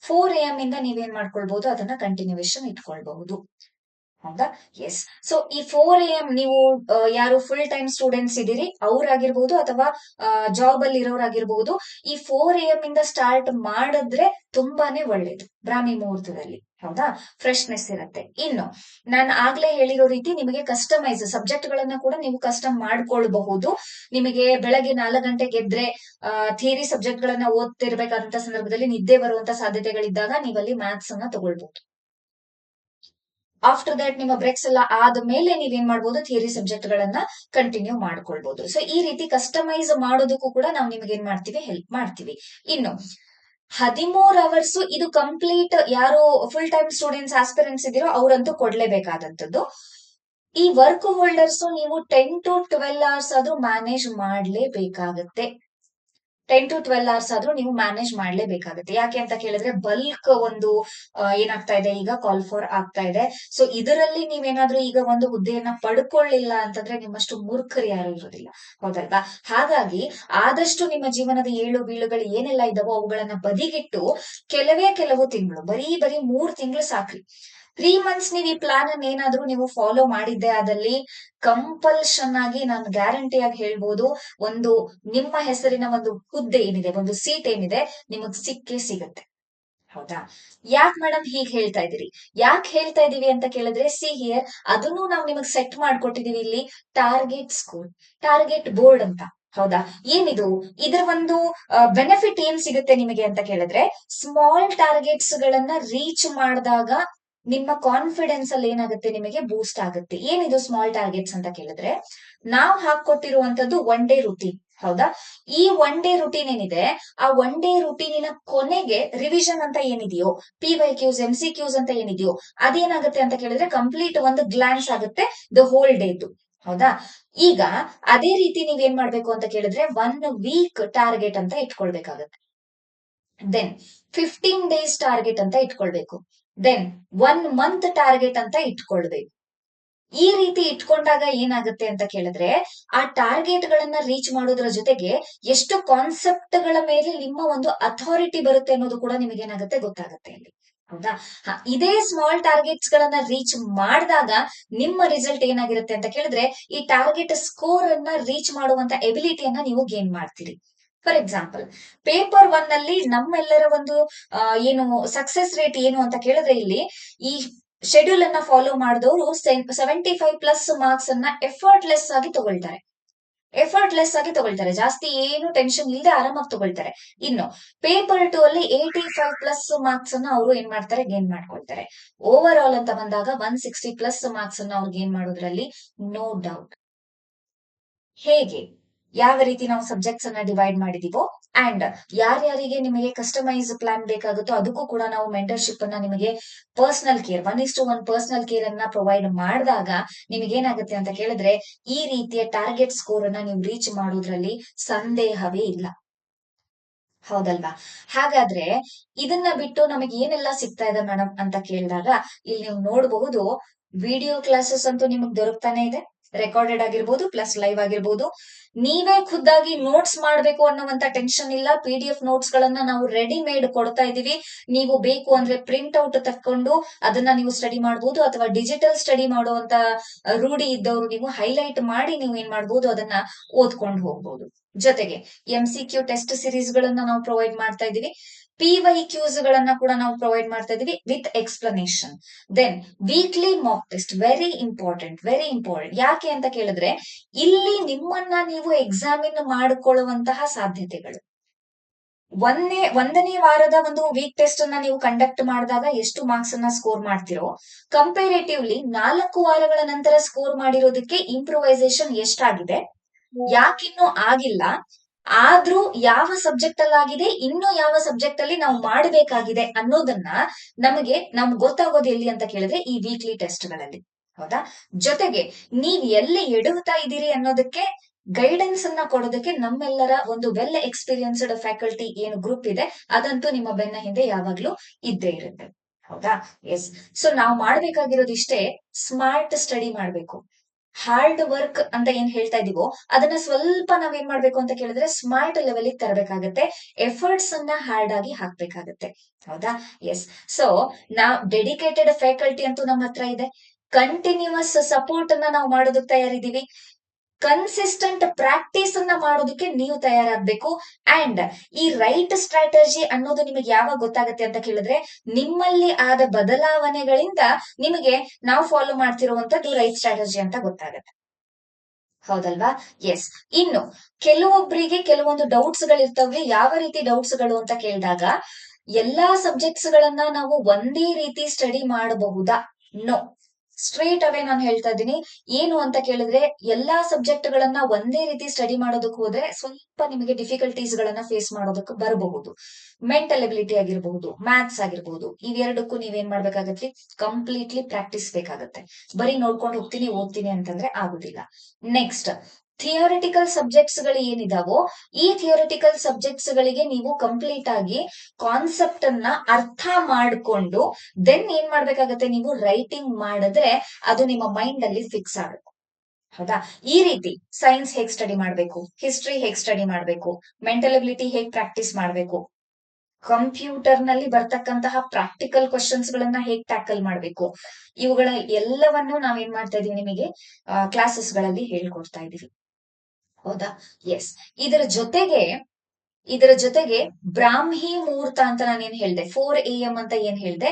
4 AM ಇಂದ ನೀವೇನ್ ಮಾಡ್ಕೊಳ್ಬಹುದು, ಅದನ್ನ ಕಂಟಿನ್ಯೂಯೇಷನ್ ಇಟ್ಕೊಳ್ಬಹುದು. ಹೌದಾ? ಎಸ್. ಸೊ ಈ 4 AM ನೀವು ಯಾರು ಫುಲ್ ಟೈಮ್ ಸ್ಟೂಡೆಂಟ್ಸ್ ಇದೀರಿ ಅವ್ರಾಗಿರ್ಬಹುದು ಅಥವಾ ಜಾಬ್ ಅಲ್ಲಿ ಇರೋರಾಗಿರ್ಬಹುದು, ಈ 4 AM ಇಂದ ಸ್ಟಾರ್ಟ್ ಮಾಡಿದ್ರೆ ತುಂಬಾನೇ ಒಳ್ಳೇದು ಬ್ರಾಹ್ಮಿ ಮುಹೂರ್ತದಲ್ಲಿ. ಹೌದಾ? ಫ್ರೆಶ್ನೆಸ್ ಇರುತ್ತೆ. ಇನ್ನು ನಾನು ಆಗ್ಲೇ ಹೇಳಿರೋ ರೀತಿ ನಿಮಗೆ ಕಸ್ಟಮೈಸ್ ಸಬ್ಜೆಕ್ಟ್ ಗಳನ್ನ ಕೂಡ ನೀವು ಕಸ್ಟಮ್ ಮಾಡ್ಕೊಳ್ಬಹುದು. ನಿಮಗೆ ಬೆಳಗ್ಗೆ 4 ಗಂಟೆಗೆ ಎದ್ರೆ ಥಿಯರಿ ಸಬ್ಜೆಕ್ಟ್ ಗಳನ್ನ ಓದ್ತಿರ್ಬೇಕಾದಂತ ಸಂದರ್ಭದಲ್ಲಿ ನಿದ್ದೆ ಬರುವಂತ ಸಾಧ್ಯತೆಗಳಿದ್ದಾಗ ನೀವಲ್ಲಿ ಮ್ಯಾಥ್ಸ್ ಅನ್ನ ತಗೊಳ್ಬಹುದು. ಆಫ್ಟರ್ ದಟ್ ನಿಮ್ಮ ಬ್ರೇಕ್ಸ್ ಎಲ್ಲ ಆದ್ಮೇಲೆ ನೀವೇನ್ ಮಾಡ್ಬೋದು, ಥಿಯರಿ ಸಬ್ಜೆಕ್ಟ್ ಗಳನ್ನ ಕಂಟಿನ್ಯೂ ಮಾಡ್ಕೊಳ್ಬಹುದು. ಸೊ ಈ ರೀತಿ ಕಸ್ಟಮೈಸ್ ಮಾಡೋದಕ್ಕೂ ಕೂಡ ನಾವು ನಿಮ್ಗೆ ಏನ್ ಮಾಡ್ತೀವಿ, ಹೆಲ್ಪ್ ಮಾಡ್ತೀವಿ. ಇನ್ನು 13 hours ಇದು ಕಂಪ್ಲೀಟ್ ಯಾರು ಫುಲ್ ಟೈಮ್ ಸ್ಟೂಡೆಂಟ್ಸ್ ಆಸ್ಪಿರೆಂಟ್ಸ್ ಇದೀರೋ ಅವರಂತೂ ಕೊಡ್ಲೇಬೇಕಾದಂತದ್ದು. ಈ ವರ್ಕ್ ಹೋಲ್ಡರ್ಸ್ ನೀವು 10 to 12 hours ಆದ್ರೂ ಮ್ಯಾನೇಜ್ ಮಾಡ್ಲೇಬೇಕಾಗತ್ತೆ. 10 to 12 hours ಆದ್ರೂ ನೀವು ಮ್ಯಾನೇಜ್ ಮಾಡ್ಲೇಬೇಕಾಗುತ್ತೆ. ಯಾಕೆ ಅಂತ ಕೇಳಿದ್ರೆ ಬಲ್ಕ್ ಒಂದು ಏನಾಗ್ತಾ ಇದೆ, ಈಗ ಕಾಲ್ ಫಾರ್ ಆಗ್ತಾ ಇದೆ. ಸೊ ಇದರಲ್ಲಿ ನೀವೇನಾದ್ರೂ ಈಗ ಒಂದು ಹುದ್ದೆಯನ್ನ ಪಡ್ಕೊಳ್ಳಿಲ್ಲ ಅಂತಂದ್ರೆ ನಿಮ್ಮಷ್ಟು ಮೂರ್ಖರು ಯಾರು ಇರೋದಿಲ್ಲ. ಹೌದಲ್ವಾ? ಹಾಗಾಗಿ ಆದಷ್ಟು ನಿಮ್ಮ ಜೀವನದ ಏಳು ಬೀಳುಗಳು ಏನೆಲ್ಲ ಇದಾವೋ ಅವುಗಳನ್ನ ಬದಿಗಿಟ್ಟು ಕೆಲವು ತಿಂಗಳು, ಬರೀ 3 ತಿಂಗಳು ಸಾಕ್ರಿ. 3 months ನೀವು ಈ ಪ್ಲಾನ್ ಅನ್ನ ಏನಾದ್ರೂ ನೀವು ಫಾಲೋ ಮಾಡಿದ್ದೆ ಆದಲ್ಲಿ ಕಂಪಲ್ಷನ್ ಆಗಿ ನಾನು ಗ್ಯಾರಂಟಿಯಾಗಿ ಹೇಳ್ಬೋದು, ಒಂದು ನಿಮ್ಮ ಹೆಸರಿನ ಒಂದು ಹುದ್ದೆ ಏನಿದೆ, ಒಂದು ಸೀಟ್ ಏನಿದೆ ನಿಮಗ್ ಸಿಕ್ಕೇ ಸಿಗುತ್ತೆ. ಹೌದಾ? ಯಾಕೆ ಮೇಡಮ್ ಹೀಗ್ ಹೇಳ್ತಾ ಇದೀರಿ? ಯಾಕೆ ಹೇಳ್ತಾ ಇದೀವಿ ಅಂತ ಕೇಳಿದ್ರೆ, ಸಿ ಹಿಯರ್ ಅದನ್ನು ನಾವು ನಿಮಗ್ ಸೆಟ್ ಮಾಡ್ಕೊಟ್ಟಿದೀವಿ ಇಲ್ಲಿ ಟಾರ್ಗೆಟ್ ಸ್ಕೋರ್, ಟಾರ್ಗೆಟ್ ಬೋರ್ಡ್ ಅಂತ. ಹೌದಾ? ಏನಿದು, ಇದರ ಒಂದು ಬೆನಿಫಿಟ್ ಏನ್ ಸಿಗುತ್ತೆ ನಿಮಗೆ ಅಂತ ಕೇಳಿದ್ರೆ, ಸ್ಮಾಲ್ ಟಾರ್ಗೆಟ್ಸ್ ಗಳನ್ನ ರೀಚ್ ಮಾಡಿದಾಗ ನಿಮ್ಮ ಕಾನ್ಫಿಡೆನ್ಸ್ ಅಲ್ಲಿ ಏನಾಗುತ್ತೆ, ನಿಮಗೆ ಬೂಸ್ಟ್ ಆಗುತ್ತೆ. ಏನಿದು ಸ್ಮಾಲ್ ಟಾರ್ಗೆಟ್ಸ್ ಅಂತ ಕೇಳಿದ್ರೆ, ನಾವು ಹಾಕೊಟ್ಟಿರುವಂತದ್ದು ಒನ್ ಡೇ ರುಟೀನ್. ಹೌದಾ? ಈ ಒನ್ ಡೇ ರುಟೀನ್ ಏನಿದೆ, ಆ ಒನ್ ಡೇ ರುಟೀನಿನ ಕೊನೆಗೆ ರಿವಿಷನ್ ಅಂತ ಏನಿದೆಯೋ, PYQs MCQs ಅಂತ ಏನಿದೆಯೋ, ಅದೇನಾಗುತ್ತೆ ಅಂತ ಕೇಳಿದ್ರೆ ಕಂಪ್ಲೀಟ್ ಒಂದು ಗ್ಲಾನ್ಸ್ ಆಗುತ್ತೆ ದ ಹೋಲ್ ಡೇದು. ಹೌದಾ? ಈಗ ಅದೇ ರೀತಿ ನೀವೇನ್ ಮಾಡ್ಬೇಕು ಅಂತ ಕೇಳಿದ್ರೆ 1 ವೀಕ್ ಟಾರ್ಗೆಟ್ ಅಂತ ಇಟ್ಕೊಳ್ಬೇಕಾಗತ್ತೆ. ದೆನ್ 15 ಡೇಸ್ ಟಾರ್ಗೆಟ್ ಅಂತ ಇಟ್ಕೊಳ್ಬೇಕು. ದೆನ್ 1 ಮಂತ್ ಟಾರ್ಗೆಟ್ ಅಂತ ಇಟ್ಕೊಳ್ಬೇಕು. ಈ ರೀತಿ ಇಟ್ಕೊಂಡಾಗ ಏನಾಗುತ್ತೆ ಅಂತ ಕೇಳಿದ್ರೆ, ಆ ಟಾರ್ಗೆಟ್ ಗಳನ್ನ ರೀಚ್ ಮಾಡೋದ್ರ ಜೊತೆಗೆ ಎಷ್ಟು ಕಾನ್ಸೆಪ್ಟ್ ಗಳ ಮೇಲೆ ನಿಮ್ಮ ಒಂದು ಅಥಾರಿಟಿ ಬರುತ್ತೆ ಅನ್ನೋದು ಕೂಡ ನಿಮಗೆ ಏನಾಗುತ್ತೆ ಗೊತ್ತಾಗುತ್ತೆ ಅಲ್ಲಿ. ಹೌದಾ? ಇದೇ ಸ್ಮಾಲ್ ಟಾರ್ಗೆಟ್ಸ್ ಗಳನ್ನ ರೀಚ್ ಮಾಡಿದಾಗ ನಿಮ್ಮ ರಿಸಲ್ಟ್ ಏನಾಗಿರುತ್ತೆ ಅಂತ ಕೇಳಿದ್ರೆ, ಈ ಟಾರ್ಗೆಟ್ ಸ್ಕೋರ್ ಅನ್ನ ರೀಚ್ ಮಾಡುವಂತ ಎಬಿಲಿಟಿಯನ್ನ ನೀವು ಗೇನ್ ಮಾಡ್ತೀರಿ. ಫಾರ್ ಎಕ್ಸಾಂಪಲ್, ಪೇಪರ್ 1 ನಲ್ಲಿ ನಮ್ಮೆಲ್ಲರ ಒಂದು ಏನು ಸಕ್ಸೆಸ್ ರೇಟ್ ಏನು ಅಂತ ಕೇಳಿದ್ರೆ, ಇಲ್ಲಿ ಈ ಶೆಡ್ಯೂಲ್ ಅನ್ನ ಫಾಲೋ ಮಾಡಿದವರು 75+ ಮಾರ್ಕ್ಸ್ ಅನ್ನ ಎಫರ್ಟ್ಲೆಸ್ ಆಗಿ ತಗೊಳ್ತಾರೆ. ಜಾಸ್ತಿ ಏನು ಟೆನ್ಷನ್ ಇಲ್ಲದೆ ಆರಾಮಾಗಿ ತಗೊಳ್ತಾರೆ. ಇನ್ನು ಪೇಪರ್ 2 ಅಲ್ಲಿ 85+ ಮಾರ್ಕ್ಸ್ ಅನ್ನ ಅವರು ಏನ್ ಮಾಡ್ತಾರೆ, ಗೇನ್ ಮಾಡ್ಕೊಳ್ತಾರೆ. ಓವರ್ ಆಲ್ ಅಂತ ಬಂದಾಗ 160+ ಮಾರ್ಕ್ಸ್ ಅನ್ನ ಅವ್ರು ಗೇನ್ ಮಾಡೋದ್ರಲ್ಲಿ ನೋ ಡೌಟ್. ಹೇಗೆ, ಯಾವ ರೀತಿ ನಾವು ಸಬ್ಜೆಕ್ಟ್ಸ್ ಅನ್ನ ಡಿವೈಡ್ ಮಾಡಿದೀವೋ, ಅಂಡ್ ಯಾರ್ಯಾರಿಗೆ ನಿಮಗೆ ಕಸ್ಟಮೈಸ್ ಪ್ಲಾನ್ ಬೇಕಾಗುತ್ತೋ ಅದಕ್ಕೂ ಕೂಡ ನಾವು ಮೆಂಟರ್ಶಿಪ್ ಅನ್ನ ನಿಮಗೆ ಪರ್ಸನಲ್ ಕೇರ್ 1:1 ಪರ್ಸನಲ್ ಕೇರ್ ಅನ್ನ ಪ್ರೊವೈಡ್ ಮಾಡಿದಾಗ ನಿಮಗೆ ಏನಾಗುತ್ತೆ ಅಂತ ಕೇಳಿದ್ರೆ, ಈ ರೀತಿಯ ಟಾರ್ಗೆಟ್ ಸ್ಕೋರ್ ಅನ್ನ ನೀವು ರೀಚ್ ಮಾಡೋದ್ರಲ್ಲಿ ಸಂದೇಹವೇ ಇಲ್ಲ. ಹೌದಲ್ವಾ? ಹಾಗಾದ್ರೆ ಇದನ್ನ ಬಿಟ್ಟು ನಮಗೆ ಏನೆಲ್ಲ ಸಿಗ್ತಾ ಇದೆ ಮೇಡಮ್ ಅಂತ ಕೇಳಿದಾಗ, ಇಲ್ಲಿ ನೀವು ನೋಡಬಹುದು, ವಿಡಿಯೋ ಕ್ಲಾಸಸ್ ಅಂತೂ ನಿಮಗೆ ದೊರಕ್ತಾನೆ ಇದೆ. ರೆಕಾರ್ಡೆಡ್ ಆಗಿರ್ಬೋದು, ಪ್ಲಸ್ ಲೈವ್ ಆಗಿರ್ಬೋದು. ನೀವೇ ಖುದ್ದಾಗಿ ನೋಟ್ಸ್ ಮಾಡ್ಬೇಕು ಅನ್ನುವಂತ ಟೆನ್ಷನ್ ಇಲ್ಲ. PDF ನೋಟ್ಸ್ ಗಳನ್ನ ನಾವು ರೆಡಿಮೇಡ್ ಕೊಡ್ತಾ ಇದೀವಿ. ನೀವು ಬೇಕು ಅಂದ್ರೆ ಪ್ರಿಂಟ್ ಔಟ್ ತಕ್ಕೊಂಡು ಅದನ್ನ ನೀವು ಸ್ಟಡಿ ಮಾಡಬಹುದು, ಅಥವಾ ಡಿಜಿಟಲ್ ಸ್ಟಡಿ ಮಾಡುವಂತ ರೂಢಿ ಇದ್ದವರು ನೀವು ಹೈಲೈಟ್ ಮಾಡಿ ನೀವು ಏನ್ ಮಾಡಬಹುದು, ಅದನ್ನ ಓದ್ಕೊಂಡು ಹೋಗ್ಬಹುದು. ಜೊತೆಗೆ MCQ ಟೆಸ್ಟ್ ಸಿರೀಸ್ ಗಳನ್ನ ನಾವು ಪ್ರೊವೈಡ್ ಮಾಡ್ತಾ ಇದೀವಿ. PYQs ಗಳನ್ನ ಕೂಡ ನಾವು ಪ್ರೊವೈಡ್ ಮಾಡ್ತಾ ಇದೀವಿ with explanation. Then weekly mock test, very important. ಯಾಕೆ ಅಂತ ಕೇಳಿದ್ರೆ, ಇಲ್ಲಿ ನಿಮ್ಮನ್ನ ನೀವು ಎಕ್ಸಾಮಿನ್ ಮಾಡಿಕೊಳ್ಳುವಂತಹ ಸಾಧ್ಯತೆಗಳು. ಒಂದನೇ ವಾರದ ಒಂದು ವೀಕ್ ಟೆಸ್ಟ್ ಅನ್ನ ನೀವು ಕಂಡಕ್ಟ್ ಮಾಡಿದಾಗ ಎಷ್ಟು ಮಾರ್ಕ್ಸ್ ಅನ್ನ ಸ್ಕೋರ್ ಮಾಡ್ತಿರೋ, ಕಂಪೇರೇಟಿವ್ಲಿ 4 ವಾರಗಳ ನಂತರ ಸ್ಕೋರ್ ಮಾಡಿರೋದಕ್ಕೆ ಇಂಪ್ರೂವೈಸೇಷನ್ ಎಷ್ಟಾಗಿದೆ, ಯಾಕಿನ್ನೂ ಆಗಿಲ್ಲ, ಆದ್ರೂ ಯಾವ ಸಬ್ಜೆಕ್ಟ್ ಅಲ್ಲಿ ಆಗಿದೆ, ಇನ್ನು ಯಾವ ಸಬ್ಜೆಕ್ಟ್ ಅಲ್ಲಿ ನಾವು ಮಾಡಬೇಕಾಗಿದೆ ಅನ್ನೋದನ್ನ ನಮ್ಗೆ ಗೊತ್ತಾಗೋದು ಎಲ್ಲಿ ಅಂತ ಕೇಳಿದ್ರೆ, ಈ ವೀಕ್ಲಿ ಟೆಸ್ಟ್ ಗಳಲ್ಲಿ. ಹೌದಾ? ಜೊತೆಗೆ ನೀವ್ ಎಲ್ಲಿ ಎಡುತ್ತಾ ಇದ್ದೀರಿ ಅನ್ನೋದಕ್ಕೆ ಗೈಡೆನ್ಸ್ ಅನ್ನ ಕೊಡೋದಕ್ಕೆ ನಮ್ಮೆಲ್ಲರ ಒಂದು ವೆಲ್ ಎಕ್ಸ್ಪೀರಿಯನ್ಸ್ಡ್ ಫ್ಯಾಕಲ್ಟಿ ಏನು ಗ್ರೂಪ್ ಇದೆ, ಅದಂತೂ ನಿಮ್ಮ ಬೆನ್ನ ಹಿಂದೆ ಯಾವಾಗ್ಲೂ ಇದ್ದೇ ಇರುತ್ತೆ. ಹೌದಾ? ಎಸ್. ಸೊ ನಾವು ಮಾಡ್ಬೇಕಾಗಿರೋದು ಇಷ್ಟೇ, ಸ್ಮಾರ್ಟ್ ಸ್ಟಡಿ ಮಾಡ್ಬೇಕು. ಹಾರ್ಡ್ ವರ್ಕ್ ಅಂತ ಏನ್ ಹೇಳ್ತಾ ಇದೀವೋ ಅದನ್ನ ಸ್ವಲ್ಪ ನಾವೇನ್ ಮಾಡ್ಬೇಕು ಅಂತ ಕೇಳಿದ್ರೆ ಸ್ಮಾರ್ಟ್ ಲೆವೆಲ್ ತರಬೇಕಾಗತ್ತೆ. ಎಫರ್ಟ್ಸ್ ಅನ್ನ ಹಾರ್ಡ್ ಆಗಿ ಹಾಕ್ಬೇಕಾಗತ್ತೆ. ಹೌದಾ? ಎಸ್. ಸೊ ನಾವು ಡೆಡಿಕೇಟೆಡ್ ಫ್ಯಾಕಲ್ಟಿ ಅಂತೂ ನಮ್ಮ ಹತ್ರ ಇದೆ. ಕಂಟಿನ್ಯೂಸ್ ಸಪೋರ್ಟ್ ಅನ್ನ ನಾವು ಮಾಡೋದಕ್ಕೆ ತಯಾರಿದೀವಿ. ಕನ್ಸಿಸ್ಟೆಂಟ್ ಪ್ರಾಕ್ಟೀಸ್ ಅನ್ನ ಮಾಡೋದಕ್ಕೆ ನೀವು ತಯಾರಾಗ್ಬೇಕು. ಅಂಡ್ ಈ ರೈಟ್ ಸ್ಟ್ರಾಟಜಿ ಅನ್ನೋದು ನಿಮಗೆ ಯಾವಾಗ ಗೊತ್ತಾಗುತ್ತೆ ಅಂತ ಕೇಳಿದ್ರೆ, ನಿಮ್ಮಲ್ಲಿ ಆದ ಬದಲಾವಣೆಗಳಿಂದ ನಿಮಗೆ ನಾವು ಫಾಲೋ ಮಾಡ್ತಿರುವಂತದ್ದು ರೈಟ್ ಸ್ಟ್ರಾಟಜಿ ಅಂತ ಗೊತ್ತಾಗುತ್ತೆ. ಹೌದಲ್ವಾ? ಎಸ್. ಇನ್ನು ಕೆಲವೊಬ್ಬರಿಗೆ ಕೆಲವೊಂದು ಡೌಟ್ಸ್ ಗಳಿರ್ತವೆ. ಯಾವ ರೀತಿ ಡೌಟ್ಸ್ ಗಳು ಅಂತ ಕೇಳಿದಾಗ, ಎಲ್ಲಾ ಸಬ್ಜೆಕ್ಟ್ಸ್ ಗಳನ್ನ ನಾವು ಒಂದೇ ರೀತಿ ಸ್ಟಡಿ ಮಾಡಬಹುದಾ? ನೋ. ಸ್ಟ್ರೇಟ್ ಅವೇ ನಾನು ಹೇಳ್ತಾ ಇದ್ದೀನಿ. ಏನು ಅಂತ ಕೇಳಿದ್ರೆ, ಎಲ್ಲಾ ಸಬ್ಜೆಕ್ಟ್ ಗಳನ್ನ ಒಂದೇ ರೀತಿ ಸ್ಟಡಿ ಮಾಡೋದಕ್ಕೆ ಹೋದ್ರೆ ಸ್ವಲ್ಪ ನಿಮಗೆ ಡಿಫಿಕಲ್ಟೀಸ್ ಗಳನ್ನ ಫೇಸ್ ಮಾಡೋದಕ್ಕೆ ಬರಬಹುದು. ಮೆಂಟಲ್ ಎಬಿಲಿಟಿ ಆಗಿರಬಹುದು, ಮ್ಯಾಥ್ಸ್ ಆಗಿರಬಹುದು, ಇವೆರಡಕ್ಕೂ ನೀವೇನ್ ಮಾಡ್ಬೇಕಾಗತ್ತೆ, ಕಂಪ್ಲೀಟ್ಲಿ ಪ್ರಾಕ್ಟೀಸ್ ಬೇಕಾಗತ್ತೆ. ಬರೀ ನೋಡ್ಕೊಂಡು ಹೋಗ್ತೀನಿ ಓದ್ತೀನಿ ಅಂತಂದ್ರೆ ಆಗುದಿಲ್ಲ. ನೆಕ್ಸ್ಟ್, ಥಿಯರಿಟಿಕಲ್ ಸಬ್ಜೆಕ್ಟ್ಸ್ ಗಳು ಏನಿದಾವೋ, ಈ ಥಿಯರಿಟಿಕಲ್ ಸಬ್ಜೆಕ್ಟ್ಸ್ ಗಳಿಗೆ ನೀವು ಕಂಪ್ಲೀಟ್ ಆಗಿ ಕಾನ್ಸೆಪ್ಟ್ ಅನ್ನ ಅರ್ಥ ಮಾಡಿಕೊಂಡು ದೆನ್ ಏನ್ ಮಾಡ್ಬೇಕಾಗತ್ತೆ, ನೀವು ರೈಟಿಂಗ್ ಮಾಡಿದ್ರೆ ಅದು ನಿಮ್ಮ ಮೈಂಡ್ ಅಲ್ಲಿ ಫಿಕ್ಸ್ ಆಗುತ್ತೆ. ಹೌದಾ? ಈ ರೀತಿ ಸೈನ್ಸ್ ಹೇಗ್ ಸ್ಟಡಿ ಮಾಡ್ಬೇಕು, ಹಿಸ್ಟ್ರಿ ಹೇಗ್ ಸ್ಟಡಿ ಮಾಡ್ಬೇಕು, ಮೆಂಟಲ್ ಎಬಿಲಿಟಿ ಹೇಗ್ ಪ್ರಾಕ್ಟೀಸ್ ಮಾಡ್ಬೇಕು, ಕಂಪ್ಯೂಟರ್ ನಲ್ಲಿ ಬರ್ತಕ್ಕಂತಹ ಪ್ರಾಕ್ಟಿಕಲ್ ಕ್ವಶನ್ಸ್ ಗಳನ್ನ ಹೇಗ್ ಟ್ಯಾಕಲ್ ಮಾಡ್ಬೇಕು, ಇವುಗಳ ಎಲ್ಲವನ್ನು ನಾವೇನ್ ಮಾಡ್ತಾ ಇದೀವಿ, ನಿಮಗೆ ಕ್ಲಾಸಸ್ ಗಳಲ್ಲಿ ಹೇಳ್ಕೊಡ್ತಾ ಇದೀವಿ. ಹೌದಾ? ಎಸ್. ಇದರ ಜೊತೆಗೆ ಬ್ರಾಹ್ಮಿ ಮುಹೂರ್ತ ಅಂತ ನಾನೇನ್ ಹೇಳ್ದೆ, 4 AM ಅಂತ ಏನ್ ಹೇಳ್ದೆ,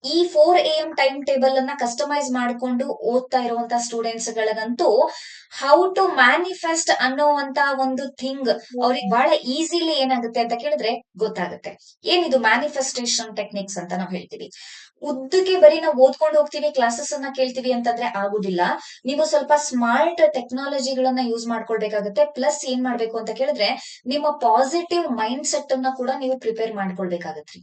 ಈ 4 AM ಟೈಮ್ ಟೇಬಲ್ ಅನ್ನ ಕಸ್ಟಮೈಸ್ ಮಾಡ್ಕೊಂಡು ಓದ್ತಾ ಇರುವಂತ ಸ್ಟೂಡೆಂಟ್ಸ್ ಗಳಿಗಂತೂ ಹೌ ಟು ಮ್ಯಾನಿಫೆಸ್ಟ್ ಅನ್ನೋವಂತ ಒಂದು ಥಿಂಗ್ ಅವ್ರಿಗೆ ಬಹಳ ಈಸಿಲಿ ಏನಾಗುತ್ತೆ ಅಂತ ಕೇಳಿದ್ರೆ ಗೊತ್ತಾಗುತ್ತೆ. ಏನಿದು ಮ್ಯಾನಿಫೆಸ್ಟೇಷನ್ ಟೆಕ್ನಿಕ್ಸ್ ಅಂತ ನಾವು ಹೇಳ್ತೀವಿ. ಉದ್ದಕ್ಕೆ ಬರೀ ನಾವು ಓದ್ಕೊಂಡು ಹೋಗ್ತೀವಿ, ಕ್ಲಾಸಸ್ ಅನ್ನ ಕೇಳ್ತೀವಿ ಅಂತಂದ್ರೆ ಆಗುದಿಲ್ಲ. ನೀವು ಸ್ವಲ್ಪ ಸ್ಮಾರ್ಟ್ ಟೆಕ್ನಾಲಜಿಗಳನ್ನ ಯೂಸ್ ಮಾಡ್ಕೊಳ್ಬೇಕಾಗುತ್ತೆ. ಪ್ಲಸ್ ಏನ್ ಮಾಡ್ಬೇಕು ಅಂತ ಕೇಳಿದ್ರೆ ನಿಮ್ಮ ಪಾಸಿಟಿವ್ ಮೈಂಡ್ ಸೆಟ್ ಅನ್ನ ಕೂಡ ನೀವು ಪ್ರಿಪೇರ್ ಮಾಡ್ಕೊಳ್ಬೇಕಾಗತ್ರಿ.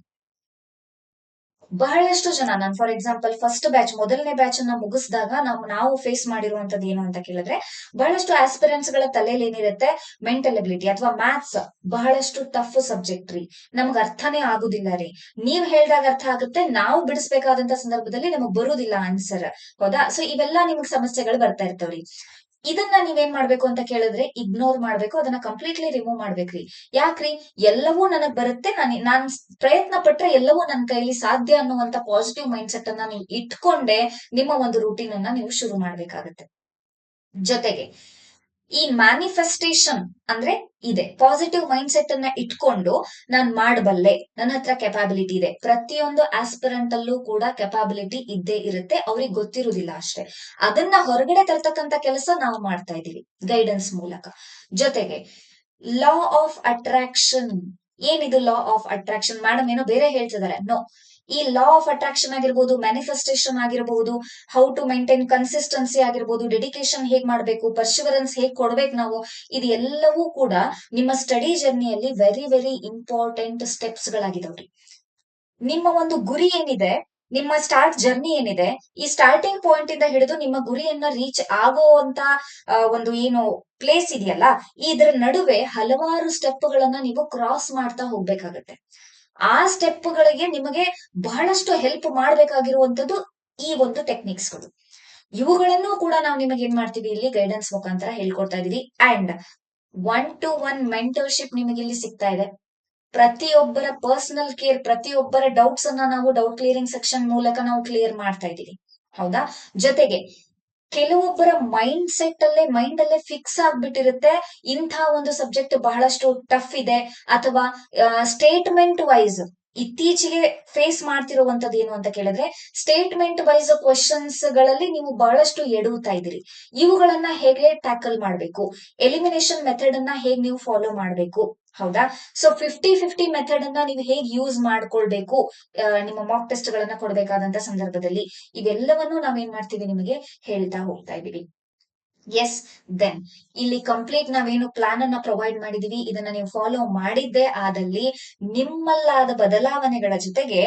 ಬಹಳಷ್ಟು ಜನ, ನಾನು ಫಾರ್ ಎಕ್ಸಾಂಪಲ್ ಫಸ್ಟ್ ಬ್ಯಾಚ್, ಮೊದಲನೇ ಬ್ಯಾಚ್ ಅನ್ನ ಮುಗಿಸಿದಾಗ ನಾವು ಫೇಸ್ ಮಾಡಿರುವಂತದ್ದು ಏನು ಅಂತ ಕೇಳಿದ್ರೆ, ಬಹಳಷ್ಟು ಆಸ್ಪಿರೆಂಟ್ಸ್ ಗಳ ತಲೆಯಲ್ಲಿ ಏನಿರುತ್ತೆ, ಮೆಂಟಲ್ ಎಬಿಲಿಟಿ ಅಥವಾ ಮ್ಯಾಥ್ಸ್ ಬಹಳಷ್ಟು ಟಫ್ ಸಬ್ಜೆಕ್ಟ್ ರೀ, ನಮ್ಗ್ ಅರ್ಥನೇ ಆಗುದಿಲ್ಲ ರೀ, ನೀವ್ ಹೇಳ್ದಾಗ ಅರ್ಥ ಆಗುತ್ತೆ, ನಾವು ಬಿಡಿಸ್ಬೇಕಾದಂತ ಸಂದರ್ಭದಲ್ಲಿ ನಮಗ್ ಬರುದಿಲ್ಲ ಆನ್ಸರ್, ಹೌದಾ? ಸೊ ಇವೆಲ್ಲ ನಿಮ್ಗ್ ಸಮಸ್ಯೆಗಳು ಬರ್ತಾ ಇರ್ತಾವ್ರಿ. ಇದನ್ನ ನೀವೇನ್ ಮಾಡ್ಬೇಕು ಅಂತ ಕೇಳಿದ್ರೆ ಇಗ್ನೋರ್ ಮಾಡ್ಬೇಕು, ಅದನ್ನ ಕಂಪ್ಲೀಟ್ಲಿ ರಿಮೂವ್ ಮಾಡ್ಬೇಕ್ರಿ. ಯಾಕ್ರಿ? ಎಲ್ಲವೂ ನನಗ್ ಬರುತ್ತೆ, ನಾನ್ ಪ್ರಯತ್ನ ಪಟ್ರೆ ಎಲ್ಲವೂ ನನ್ನ ಕೈಲಿ ಸಾಧ್ಯ ಅನ್ನುವಂತ ಪಾಸಿಟಿವ್ ಮೈಂಡ್ ಸೆಟ್ ಅನ್ನ ನೀವು ಇಟ್ಕೊಂಡೆ ನಿಮ್ಮ ಒಂದು ರೂಟೀನ್ ಅನ್ನ ನೀವು ಶುರು ಮಾಡ್ಬೇಕಾಗತ್ತೆ. ಜೊತೆಗೆ ಈ ಮ್ಯಾನಿಫೆಸ್ಟೇಷನ್ ಅಂದ್ರೆ ಇದೆ, ಪಾಸಿಟಿವ್ ಮೈಂಡ್ ಸೆಟ್ ಅನ್ನ ಇಟ್ಕೊಂಡು ನಾನ್ ಮಾಡಬಲ್ಲೆ, ನನ್ನ ಹತ್ರ ಕೆಪಾಬಿಲಿಟಿ ಇದೆ. ಪ್ರತಿಯೊಂದು ಆಸ್ಪಿರೆಂಟ್ ಅಲ್ಲೂ ಕೂಡ ಕೆಪಾಬಿಲಿಟಿ ಇದ್ದೇ ಇರುತ್ತೆ, ಅವ್ರಿಗೆ ಗೊತ್ತಿರುವುದಿಲ್ಲ ಅಷ್ಟೇ. ಅದನ್ನ ಹೊರಗಡೆ ತರ್ತಕ್ಕಂತ ಕೆಲಸ ನಾವು ಮಾಡ್ತಾ ಇದೀವಿ ಗೈಡೆನ್ಸ್ ಮೂಲಕ. ಜೊತೆಗೆ ಲಾ ಆಫ್ ಅಟ್ರಾಕ್ಷನ್. ಏನಿದು ಲಾ ಆಫ್ ಅಟ್ರಾಕ್ಷನ್? ಮೇಡಮ್ ಏನೋ ಬೇರೆ ಹೇಳ್ತಿದ್ದಾರೆ. ನೋ, ಈ ಲಾ ಆಫ್ ಅಟ್ರಾಕ್ಷನ್ ಆಗಿರ್ಬೋದು, ಮ್ಯಾನಿಫೆಸ್ಟೇಷನ್ ಆಗಿರ್ಬಹುದು, ಹೌ ಟು ಮೇಂಟೈನ್ ಕನ್ಸಿಸ್ಟೆನ್ಸಿ ಆಗಿರ್ಬೋದು, ಡೆಡಿಕೇಶನ್ ಹೇಗ್ ಮಾಡ್ಬೇಕು, ಪರ್ಸಿವರೆನ್ಸ್ ಹೇಗ್ ಕೊಡ್ಬೇಕು ನಾವು, ಇದು ಎಲ್ಲವೂ ಕೂಡ ನಿಮ್ಮ ಸ್ಟಡಿ ಜರ್ನಿಯಲ್ಲಿ ವೆರಿ ವೆರಿ ಇಂಪಾರ್ಟೆಂಟ್ ಸ್ಟೆಪ್ಸ್ ಗಳಾಗಿದಾವ್ರಿ. ನಿಮ್ಮ ಒಂದು ಗುರಿ ಏನಿದೆ, ನಿಮ್ಮ ಸ್ಟಾರ್ಟ್ ಜರ್ನಿ ಏನಿದೆ, ಈ ಸ್ಟಾರ್ಟಿಂಗ್ ಪಾಯಿಂಟ್ ಇಂದ ಹಿಡಿದು ನಿಮ್ಮ ಗುರಿಯನ್ನ ರೀಚ್ ಆಗುವಂತ ಒಂದು ಏನು ಪ್ಲೇಸ್ ಇದೆಯಲ್ಲ, ಇದರ ನಡುವೆ ಹಲವಾರು ಸ್ಟೆಪ್ ಗಳನ್ನ ನೀವು ಕ್ರಾಸ್ ಮಾಡ್ತಾ ಹೋಗ್ಬೇಕಾಗತ್ತೆ. ಆ ಸ್ಟೆಪ್ ಗಳಿಗೆ ನಿಮಗೆ ಬಹಳಷ್ಟು ಹೆಲ್ಪ್ ಮಾಡ್ಬೇಕಾಗಿರುವಂತದ್ದು ಈ ಒಂದು ಟೆಕ್ನಿಕ್ಸ್ ಗಳು. ಇವುಗಳನ್ನು ಕೂಡ ನಾವು ನಿಮಗೆ ಏನ್ ಮಾಡ್ತೀವಿ, ಇಲ್ಲಿ ಗೈಡೆನ್ಸ್ ಮುಖಾಂತರ ಹೇಳ್ಕೊಡ್ತಾ ಇದೀವಿ. ಅಂಡ್ 1-to-1 ಮೆಂಟರ್ಶಿಪ್ ನಿಮಗೆ ಇಲ್ಲಿ ಸಿಗ್ತಾ ಇದೆ. ಪ್ರತಿಯೊಬ್ಬರ ಪರ್ಸನಲ್ ಕೇರ್, ಪ್ರತಿಯೊಬ್ಬರ ಡೌಟ್ಸ್ ಅನ್ನ ನಾವು ಡೌಟ್ ಕ್ಲಿಯರಿಂಗ್ ಸೆಕ್ಷನ್ ಮೂಲಕ ನಾವು ಕ್ಲಿಯರ್ ಮಾಡ್ತಾ ಇದೀವಿ, ಹೌದಾ? ಜೊತೆಗೆ ಕೆಲವೊಬ್ಬರ ಮೈಂಡ್ ಅಲ್ಲೇ ಫಿಕ್ಸ್ ಆಗ್ಬಿಟ್ಟಿರುತ್ತೆ, ಇಂಥ ಒಂದು ಸಬ್ಜೆಕ್ಟ್ ಬಹಳಷ್ಟು ಟಫ್ ಇದೆ, ಅಥವಾ ಸ್ಟೇಟ್ಮೆಂಟ್ ವೈಸ್ ಇತ್ತೀಚೆಗೆ ಫೇಸ್ ಮಾಡ್ತಿರುವಂತದ್ದು ಏನು ಅಂತ ಕೇಳಿದ್ರೆ, ಸ್ಟೇಟ್ಮೆಂಟ್ ವೈಸ್ ಕ್ವಶನ್ಸ್ ಗಳಲ್ಲಿ ನೀವು ಬಹಳಷ್ಟು ಎಡುತ್ತಾ ಇದ್ದೀರಿ. ಇವುಗಳನ್ನ ಹೇಗೆ ಟ್ಯಾಕಲ್ ಮಾಡಬೇಕು, ಎಲಿಮಿನೇಷನ್ ಮೆಥಡ್ ಅನ್ನ ಹೇಗೆ ನೀವು ಫಾಲೋ ಮಾಡಬೇಕು, ಹೌದಾ? ಸೊ 50-50 ಮೆಥಡ್ ಅನ್ನ ನೀವು ಹೇಗೆ ಯೂಸ್ ಮಾಡ್ಕೊಳ್ಬೇಕು ನಿಮ್ಮ ಮಾಕ್ ಟೆಸ್ಟ್ ಗಳನ್ನ ಕೊಡಬೇಕಾದಂತ ಸಂದರ್ಭದಲ್ಲಿ, ಇವೆಲ್ಲವನ್ನು ನಾವೇನ್ ಮಾಡ್ತೀವಿ ನಿಮಗೆ ಹೇಳ್ತಾ ಹೋಗ್ತಾ ಇದೀವಿ. ಎಸ್, ದೆನ್ ಇಲ್ಲಿ ಕಂಪ್ಲೀಟ್ ನಾವೇನು ಪ್ಲಾನ್ ಅನ್ನ ಪ್ರೊವೈಡ್ ಮಾಡಿದೀವಿ, ಇದನ್ನ ನೀವು ಫಾಲೋ ಮಾಡಿದ್ದೆ ಆದಲ್ಲಿ ನಿಮ್ಮಲ್ಲಾದ ಬದಲಾವಣೆಗಳ ಜೊತೆಗೆ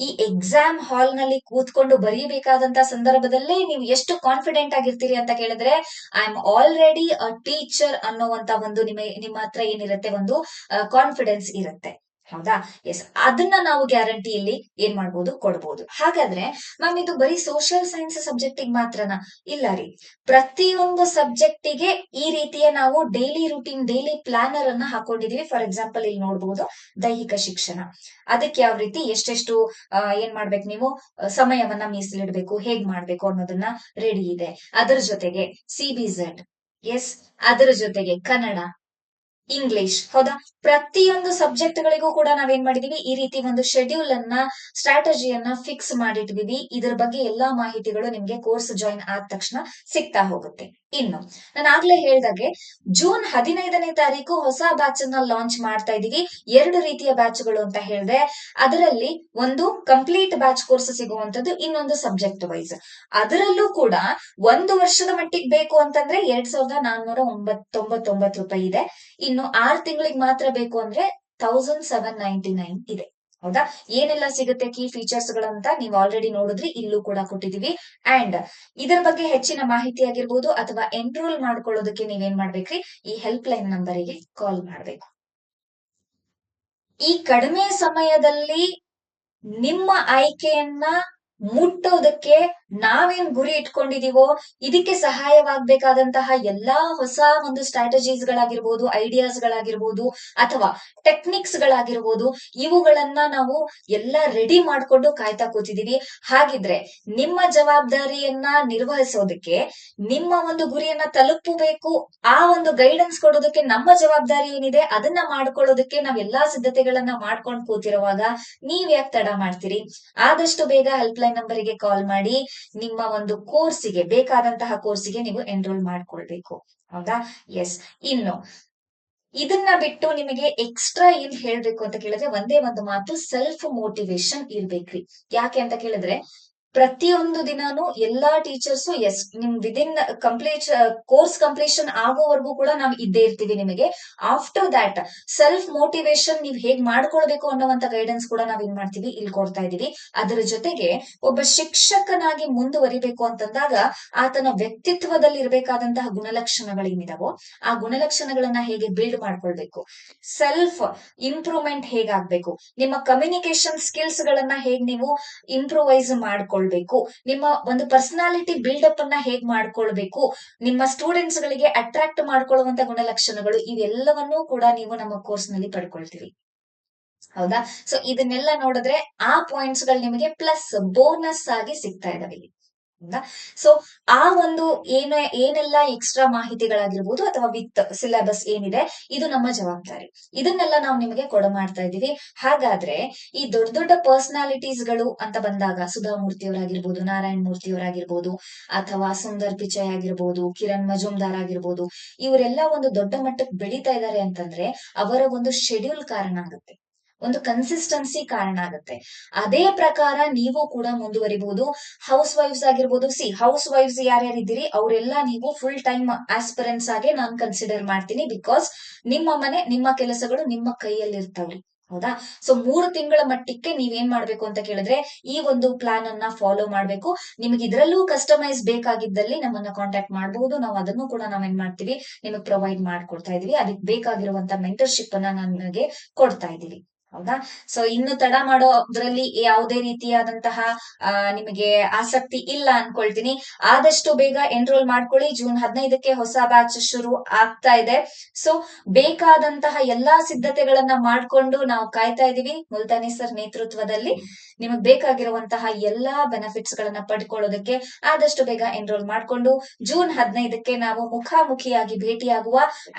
ಈ ಎಕ್ಸಾಮ್ ಹಾಲ್ ನಲ್ಲಿ ಕೂತ್ಕೊಂಡು ಬರೀಬೇಕಾದಂತ ಸಂದರ್ಭದಲ್ಲೇ ನೀವು ಎಷ್ಟು ಕಾನ್ಫಿಡೆಂಟ್ ಆಗಿರ್ತೀರಿ ಅಂತ ಕೇಳಿದ್ರೆ, I am already a teacher ಅನ್ನೋವಂತ ಒಂದು ನಿಮ್ಮ ಹತ್ರ ಏನಿರುತ್ತೆ, ಒಂದು ಕಾನ್ಫಿಡೆನ್ಸ್ ಇರುತ್ತೆ, ಹೌದಾ? ಎಸ್, ಅದನ್ನ ನಾವು ಗ್ಯಾರಂಟಿ ಇಲ್ಲಿ ಏನ್ ಮಾಡ್ಬೋದು, ಕೊಡ್ಬೋದು. ಹಾಗಾದ್ರೆ ಮ್ಯಾಮ್ ಇದು ಬರೀ ಸೋಷಿಯಲ್ ಸೈನ್ಸ್ ಸಬ್ಜೆಕ್ಟಿಗೆ ಮಾತ್ರನಾ? ಇಲ್ಲ ರೀ, ಪ್ರತಿಯೊಂದು ಸಬ್ಜೆಕ್ಟಿಗೆ ಈ ರೀತಿಯ ನಾವು ಡೈಲಿ ರೂಟೀನ್, ಡೈಲಿ ಪ್ಲಾನರ್ ಅನ್ನ ಹಾಕೊಂಡಿದೀವಿ. ಫಾರ್ ಎಕ್ಸಾಂಪಲ್ ಇಲ್ಲಿ ನೋಡಬಹುದು, ದೈಹಿಕ ಶಿಕ್ಷಣ, ಅದಕ್ಕೆ ಯಾವ ರೀತಿ ಎಷ್ಟೆಷ್ಟು ಏನ್ ಮಾಡ್ಬೇಕು, ನೀವು ಸಮಯವನ್ನ ಮೀಸಲಿಡ್ಬೇಕು, ಹೇಗ್ ಮಾಡ್ಬೇಕು ಅನ್ನೋದನ್ನ ರೆಡಿ ಇದೆ. ಅದರ ಜೊತೆಗೆ CBZ, ಎಸ್, ಅದರ ಜೊತೆಗೆ ಕನ್ನಡ, ಇಂಗ್ಲಿಷ್, ಹೌದಾ? ಪ್ರತಿಯೊಂದು ಸಬ್ಜೆಕ್ಟ್ ಗಳಿಗೂ ಕೂಡ ನಾವೇನ್ ಮಾಡಿದೀವಿ, ಈ ರೀತಿ ಒಂದು ಶೆಡ್ಯೂಲ್ ಅನ್ನ, ಸ್ಟ್ರಾಟಜಿಯನ್ನ ಫಿಕ್ಸ್ ಮಾಡಿಟ್ವಿವಿ. ಇದ್ರ ಬಗ್ಗೆ ಎಲ್ಲಾ ಮಾಹಿತಿಗಳು ನಿಮ್ಗೆ ಕೋರ್ಸ್ ಜಾಯಿನ್ ಆದ ತಕ್ಷಣ ಸಿಗ್ತಾ ಹೋಗುತ್ತೆ. ಇನ್ನು ನಾನು ಆಗ್ಲೇ ಹೇಳ್ದಾಗೆ ಜೂನ್ 15ನೇ ತಾರೀಕು ಹೊಸ ಬ್ಯಾಚ್ ಅನ್ನ ಲಾಂಚ್ ಮಾಡ್ತಾ ಇದೀವಿ. 2 ರೀತಿಯ ಬ್ಯಾಚ್ಗಳು ಅಂತ ಹೇಳಿದೆ. ಅದರಲ್ಲಿ ಒಂದು ಕಂಪ್ಲೀಟ್ ಬ್ಯಾಚ್ ಕೋರ್ಸ್ ಸಿಗುವಂತದ್ದು, ಇನ್ನೊಂದು ಸಬ್ಜೆಕ್ಟ್ ವೈಸ್. ಅದರಲ್ಲೂ ಕೂಡ 1 ವರ್ಷದ ಮಟ್ಟಿಗೆ ಬೇಕು ಅಂತಂದ್ರೆ 2499 ರೂಪಾಯಿ ಇದೆ. ಇನ್ನು 6 ತಿಂಗಳಿಗೆ ಮಾತ್ರ ಬೇಕು ಅಂದ್ರೆ 1799 ಇದೆ, ಹೌದಾ? ಏನೆಲ್ಲ ಸಿಗುತ್ತೆ ಕೀ ಫೀಚರ್ಸ್ ಗಳಂತ ನೀವು ಆಲ್ರೆಡಿ ನೋಡಿದ್ರಿ, ಇಲ್ಲೂ ಕೂಡ ಕೊಟ್ಟಿದೀವಿ. ಅಂಡ್ ಇದರ ಬಗ್ಗೆ ಹೆಚ್ಚಿನ ಮಾಹಿತಿ ಆಗಿರ್ಬೋದು ಅಥವಾ ಎನ್ರೋಲ್ ಮಾಡ್ಕೊಳ್ಳೋದಕ್ಕೆ ನೀವೇನ್ ಮಾಡ್ಬೇಕ್ರಿ, ಈ ಹೆಲ್ಪ್ ಲೈನ್ ನಂಬರಿಗೆ ಕಾಲ್ ಮಾಡ್ಬೇಕು. ಈ ಕಡಿಮೆ ಸಮಯದಲ್ಲಿ ನಿಮ್ಮ ಆಯ್ಕೆಯನ್ನ ಮುಟ್ಟೋದಕ್ಕೆ ನಾವೇನ್ ಗುರಿ ಇಟ್ಕೊಂಡಿದೀವೋ ಇದಕ್ಕೆ ಸಹಾಯವಾಗಬೇಕಾದಂತಹ ಎಲ್ಲಾ ಹೊಸ ಒಂದು ಸ್ಟ್ರಾಟಜೀಸ್ ಗಳಾಗಿರ್ಬೋದು, ಐಡಿಯಾಸ್ ಗಳಾಗಿರ್ಬೋದು, ಅಥವಾ ಟೆಕ್ನಿಕ್ಸ್ ಗಳಾಗಿರ್ಬೋದು, ಇವುಗಳನ್ನ ನಾವು ಎಲ್ಲಾ ರೆಡಿ ಮಾಡ್ಕೊಂಡು ಕಾಯ್ತಾ ಕೂತಿದೀವಿ. ಹಾಗಿದ್ರೆ ನಿಮ್ಮ ಜವಾಬ್ದಾರಿಯನ್ನ ನಿರ್ವಹಿಸೋದಕ್ಕೆ, ನಿಮ್ಮ ಒಂದು ಗುರಿಯನ್ನ ತಲುಪಬೇಕು, ಆ ಒಂದು ಗೈಡೆನ್ಸ್ ಕೊಡೋದಕ್ಕೆ ನಮ್ಮ ಜವಾಬ್ದಾರಿ ಏನಿದೆ ಅದನ್ನ ಮಾಡ್ಕೊಳ್ಳೋದಕ್ಕೆ ನಾವ್ ಎಲ್ಲಾ ಸಿದ್ಧತೆಗಳನ್ನ ಮಾಡ್ಕೊಂಡು ಕೂತಿರುವಾಗ ನೀವ್ ಯಾಕೆ ತಡ ಮಾಡ್ತೀರಿ? ಆದಷ್ಟು ಬೇಗ ಹೆಲ್ಪ್ ಲೈನ್ ನಂಬರಿಗೆ ಕಾಲ್ ಮಾಡಿ ನಿಮ್ಮ ಒಂದು ಕೋರ್ಸಿಗೆ ಬೇಕಾದಂತಹ ಕೋರ್ಸಿಗೆ ನೀವು ಎನ್ರೋಲ್ ಮಾಡ್ಕೊಳ್ಬೇಕು. ಹೌದಾ? ಎಸ್. ಇನ್ನು ಇದನ್ನ ಬಿಟ್ಟು ನಿಮಗೆ ಎಕ್ಸ್ಟ್ರಾ ಏನ್ ಹೇಳ್ಬೇಕು ಅಂತ ಕೇಳಿದ್ರೆ ಒಂದೇ ಒಂದು ಮಾತು, ಸೆಲ್ಫ್ ಮೋಟಿವೇಶನ್ ಇರ್ಬೇಕ್ರಿ. ಯಾಕೆ ಅಂತ ಕೇಳಿದ್ರೆ ಪ್ರತಿಯೊಂದು ದಿನಾನು ಎಲ್ಲಾ ಟೀಚರ್ಸ್ ಎಸ್ ನಿಮ್ ವಿದಿನ್ ಕಂಪ್ಲೀಟ್ ಕೋರ್ಸ್ ಕಂಪ್ಲೀಷನ್ ಆಗೋವರೆಗೂ ಕೂಡ ನಾವ್ ಇದ್ದೇ ಇರ್ತೀವಿ ನಿಮಗೆ. ಆಫ್ಟರ್ ದಟ್ ಸೆಲ್ಫ್ ಮೋಟಿವೇಶನ್ ನೀವ್ ಹೇಗ್ ಮಾಡ್ಕೊಳ್ಬೇಕು ಅನ್ನುವಂತ ಗೈಡೆನ್ಸ್ ಕೂಡ ನಾವ್ ಏನ್ ಮಾಡ್ತೀವಿ ಇಲ್ಲಿ ಕೊಡ್ತಾ ಇದೀವಿ. ಅದರ ಜೊತೆಗೆ ಒಬ್ಬ ಶಿಕ್ಷಕನಾಗಿ ಮುಂದುವರಿಬೇಕು ಅಂತಂದಾಗ ಆತನ ವ್ಯಕ್ತಿತ್ವದಲ್ಲಿ ಇರಬೇಕಾದಂತಹ ಗುಣಲಕ್ಷಣಗಳೇನಿದಾವೋ ಆ ಗುಣಲಕ್ಷಣಗಳನ್ನ ಹೇಗೆ ಬಿಲ್ಡ್ ಮಾಡ್ಕೊಳ್ಬೇಕು, ಸೆಲ್ಫ್ ಇಂಪ್ರೂವ್ಮೆಂಟ್ ಹೇಗಾಗ್ಬೇಕು, ನಿಮ್ಮ ಕಮ್ಯುನಿಕೇಶನ್ ಸ್ಕಿಲ್ಸ್ ಗಳನ್ನ ಹೇಗ್ ನೀವು ಇಂಪ್ರೂವೈಸ್ ಮಾಡ್ಕೊಳ್ಬೇಕು, ನಿಮ್ಮ ಒಂದು ಪರ್ಸನಾಲಿಟಿ ಬಿಲ್ಡಪ್ ಅನ್ನ ಹೇಗ್ ಮಾಡ್ಕೊಳ್ಬೇಕು, ನಿಮ್ಮ ಸ್ಟೂಡೆಂಟ್ಸ್ ಗಳಿಗೆ ಅಟ್ರಾಕ್ಟ್ ಮಾಡ್ಕೊಳ್ಳುವಂತ ಗುಣಲಕ್ಷಣಗಳು, ಇವೆಲ್ಲವನ್ನೂ ಕೂಡ ನೀವು ನಮ್ಮ ಕೋರ್ಸ್ ನಲ್ಲಿ ಪಡ್ಕೊಳ್ತೀವಿ. ಹೌದಾ? ಸೊ ಇದನ್ನೆಲ್ಲ ನೋಡಿದ್ರೆ ಆ ಪಾಯಿಂಟ್ಸ್ ಗಳು ನಿಮಗೆ ಪ್ಲಸ್ ಬೋನಸ್ ಆಗಿ ಸಿಗ್ತಾ ಇದಾವೆ. ಸೊ ಆ ಒಂದು ಏನೆಲ್ಲ ಎಕ್ಸ್ಟ್ರಾ ಮಾಹಿತಿಗಳಾಗಿರ್ಬೋದು ಅಥವಾ ವಿತ್ ಸಿಲೆಬಸ್ ಏನಿದೆ ಇದು ನಮ್ಮ ಜವಾಬ್ದಾರಿ. ಇದನ್ನೆಲ್ಲ ನಾವು ನಿಮಗೆ ಮಾಡ್ತಾ ಇದೀವಿ. ಹಾಗಾದ್ರೆ ಈ ದೊಡ್ಡ ದೊಡ್ಡ ಪರ್ಸನಾಲಿಟೀಸ್ ಗಳು ಅಂತ ಬಂದಾಗ ಸುಧಾಮೂರ್ತಿ ಅವರಾಗಿರ್ಬೋದು, ನಾರಾಯಣ್ ಮೂರ್ತಿ ಅವರಾಗಿರ್ಬೋದು, ಅಥವಾ ಸುಂದರ್ ಪಿಚೈ ಆಗಿರ್ಬೋದು, ಕಿರಣ್ ಮಜುಮ್ದಾರ್ ಆಗಿರ್ಬೋದು, ಇವರೆಲ್ಲ ಒಂದು ದೊಡ್ಡ ಮಟ್ಟಕ್ಕೆ ಬೆಳೀತಾ ಇದ್ದಾರೆ ಅಂತಂದ್ರೆ ಅವರ ಒಂದು ಶೆಡ್ಯೂಲ್ ಕಾರಣ ಆಗುತ್ತೆ, ಒಂದು ಕನ್ಸಿಸ್ಟೆನ್ಸಿ ಕಾರಣ ಆಗುತ್ತೆ. ಅದೇ ಪ್ರಕಾರ ನೀವು ಕೂಡ ಮುಂದುವರಿಬಹುದು. ಹೌಸ್ ವೈಫ್ಸ್ ಆಗಿರ್ಬೋದು, ಹೌಸ್ ವೈಫ್ಸ್ ಯಾರ್ಯಾರಿದ್ದೀರಿ ಅವರೆಲ್ಲ ನೀವು ಫುಲ್ ಟೈಮ್ ಆಸ್ಪಿರೆಂಟ್ಸ್ ಆಗಿ ನಾನ್ ಕನ್ಸಿಡರ್ ಮಾಡ್ತೀನಿ. ಬಿಕಾಸ್ ನಿಮ್ಮ ಮನೆ, ನಿಮ್ಮ ಕೆಲಸಗಳು ನಿಮ್ಮ ಕೈಯಲ್ಲಿ ಇರ್ತಾವ್ರಿ. ಹೌದಾ? ಸೊ 3 ತಿಂಗಳ ಮಟ್ಟಕ್ಕೆ ನೀವೇನ್ ಮಾಡ್ಬೇಕು ಅಂತ ಕೇಳಿದ್ರೆ ಈ ಒಂದು ಪ್ಲಾನ್ ಅನ್ನ ಫಾಲೋ ಮಾಡ್ಬೇಕು. ನಿಮಗೆ ಇದ್ರಲ್ಲೂ ಕಸ್ಟಮೈಸ್ ಬೇಕಾಗಿದ್ದಲ್ಲಿ ನಮ್ಮನ್ನ ಕಾಂಟ್ಯಾಕ್ಟ್ ಮಾಡಬಹುದು. ನಾವು ಅದನ್ನು ಕೂಡ ನಾವೇನ್ ಮಾಡ್ತೀವಿ ನಿಮಗೆ ಪ್ರೊವೈಡ್ ಮಾಡ್ಕೊಡ್ತಾ ಇದೀವಿ. ಅದಕ್ಕೆ ಬೇಕಾಗಿರುವಂತ ಮೆಂಟರ್ಶಿಪ್ ಅನ್ನ ನಮಗೆ ಕೊಡ್ತಾ ಇದೀವಿ. ಹೌದಾ? ಸೊ ಇನ್ನು ತಡ ಮಾಡೋದ್ರಲ್ಲಿ ಯಾವುದೇ ರೀತಿಯಾದಂತಹ ನಿಮಗೆ ಆಸಕ್ತಿ ಇಲ್ಲ ಅನ್ಕೊಳ್ತೀನಿ. ಆದಷ್ಟು ಬೇಗ ಎನ್ರೋಲ್ ಮಾಡ್ಕೊಳ್ಳಿ. ಜೂನ್ 15ಕ್ಕೆ ಹೊಸ ಬ್ಯಾಚ್ ಶುರು ಆಗ್ತಾ ಇದೆ. ಸೊ ಬೇಕಾದಂತಹ ಎಲ್ಲಾ ಸಿದ್ಧತೆಗಳನ್ನ ಮಾಡ್ಕೊಂಡು ನಾವು ಕಾಯ್ತಾ ಇದೀವಿ. ಮುಲ್ತಾನಿ ಸರ್ ನೇತೃತ್ವದಲ್ಲಿ ನಿಮಗ್ ಬೇಕಾಗಿರುವಂತಹ ಎಲ್ಲಾ ಬೆನಿಫಿಟ್ಸ್ ಗಳನ್ನ ಪಡ್ಕೊಳ್ಳೋದಕ್ಕೆ ಆದಷ್ಟು ಬೇಗ ಎನ್ರೋಲ್ ಮಾಡ್ಕೊಂಡು ಜೂನ್ 15ಕ್ಕೆ ನಾವು ಮುಖಾಮುಖಿಯಾಗಿ ಭೇಟಿಯಾಗುವ.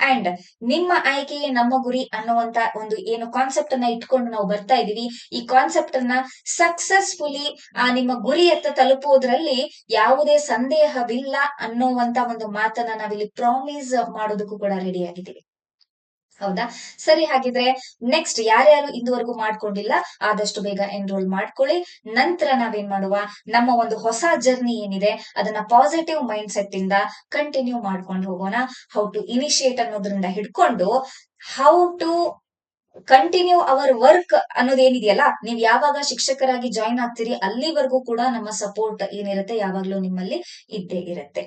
ಅಂಡ್ ನಿಮ್ಮ ಆಯ್ಕೆಯೇ ನಮ್ಮ ಗುರಿ ಅನ್ನುವಂತ ಒಂದು ಏನು ಕಾನ್ಸೆಪ್ಟ್ ಅನ್ನ ಇಟ್ಕೊಂಡು ನಾವು ಬರ್ತಾ ಇದೀವಿ. ಈ ಕಾನ್ಸೆಪ್ಟ್ ಅನ್ನ ಸಕ್ಸಸ್ಫುಲಿ ನಿಮ್ಮ ಗುರಿಯತ್ತ ತಲುಪುವುದರಲ್ಲಿ ಯಾವುದೇ ಸಂದೇಹವಿಲ್ಲ ಅನ್ನುವಂತ ಒಂದು ಮಾತನ್ನ ನಾವಿಲ್ಲಿ ಪ್ರಾಮಿಸ್ ಮಾಡೋದಕ್ಕೂ ಕೂಡ ರೆಡಿ ಆಗಿದ್ದೀವಿ. ಹೌದಾ? ಸರಿ, ಹಾಗಿದ್ರೆ ನೆಕ್ಸ್ಟ್ ಯಾರ್ಯಾರು ಇದುವರೆಗೂ ಮಾಡ್ಕೊಂಡಿಲ್ಲ ಆದಷ್ಟು ಬೇಗ ಎನ್ರೋಲ್ ಮಾಡ್ಕೊಳ್ಳಿ. ನಂತರ ನಾವೇನ್ ಮಾಡುವ, ನಮ್ಮ ಒಂದು ಹೊಸ ಜರ್ನಿ ಏನಿದೆ ಅದನ್ನ ಪಾಸಿಟಿವ್ ಮೈಂಡ್ ಸೆಟ್ ಇಂದ ಕಂಟಿನ್ಯೂ ಮಾಡ್ಕೊಂಡು ಹೋಗೋಣ. ಹೌ ಟು ಇನಿಶಿಯೇಟ್ ಅನ್ನೋದ್ರಿಂದ ಹಿಡ್ಕೊಂಡು how to continue our work ಅನ್ನೋದೇನಿದೆಯಲ್ಲ, ನೀವ್ ಯಾವಾಗ ಶಿಕ್ಷಕರಾಗಿ ಜಾಯಿನ್ ಆಗ್ತೀರಿ ಅಲ್ಲಿವರೆಗೂ ಕೂಡ ನಮ್ಮ ಸಪೋರ್ಟ್ ಏನಿರುತ್ತೆ ಯಾವಾಗ್ಲೂ ನಿಮ್ಮಲ್ಲಿ ಇದ್ದೇ ಇರುತ್ತೆ.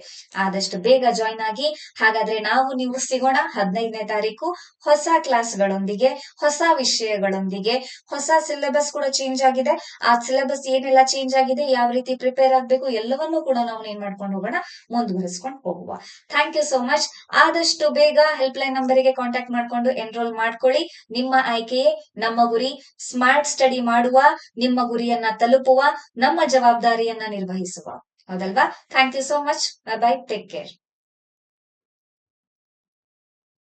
ಆದಷ್ಟು ಬೇಗ ಜಾಯಿನ್ ಆಗಿ. ಹಾಗಾದ್ರೆ ನಾವು ನೀವು ಸಿಗೋಣ 15ನೇ ತಾರೀಕು ಹೊಸ ಕ್ಲಾಸ್ಗಳೊಂದಿಗೆ, ಹೊಸ ವಿಷಯಗಳೊಂದಿಗೆ. ಹೊಸ ಸಿಲೆಬಸ್ ಕೂಡ ಚೇಂಜ್ ಆಗಿದೆ. ಆ ಸಿಲೆಬಸ್ ಏನೆಲ್ಲ ಚೇಂಜ್ ಆಗಿದೆ, ಯಾವ ರೀತಿ ಪ್ರಿಪೇರ್ ಆಗ್ಬೇಕು, ಎಲ್ಲವನ್ನೂ ಕೂಡ ನಾವು ಏನ್ ಮಾಡ್ಕೊಂಡು ಹೋಗೋಣ, ಮುಂದುವರಿಸ್ಕೊಂಡು ಹೋಗುವ. Thank you so much. ಆದಷ್ಟು ಬೇಗ ಹೆಲ್ಪ್ ಲೈನ್ ನಂಬರಿಗೆ ಕಾಂಟ್ಯಾಕ್ಟ್ ಮಾಡ್ಕೊಂಡು ಎನ್ರೋಲ್ ಮಾಡ್ಕೊಳ್ಳಿ. ನಿಮ್ಮ ಆಯ್ಕೆಯೇ ನಮ್ಮ ಗುರಿ. ಸ್ಮಾರ್ಟ್ ಸ್ಟಡಿ ಮಾಡುವ, ನಿಮ್ಮ ಗುರಿಯನ್ನ ತಲುಪುವ, ನಮ್ಮ ಜವಾಬ್ದಾರಿಯನ್ನ ನಿರ್ವಹಿಸುವ. ಹೌದಲ್ವಾ? Thank you so much. Bye bye. Take care.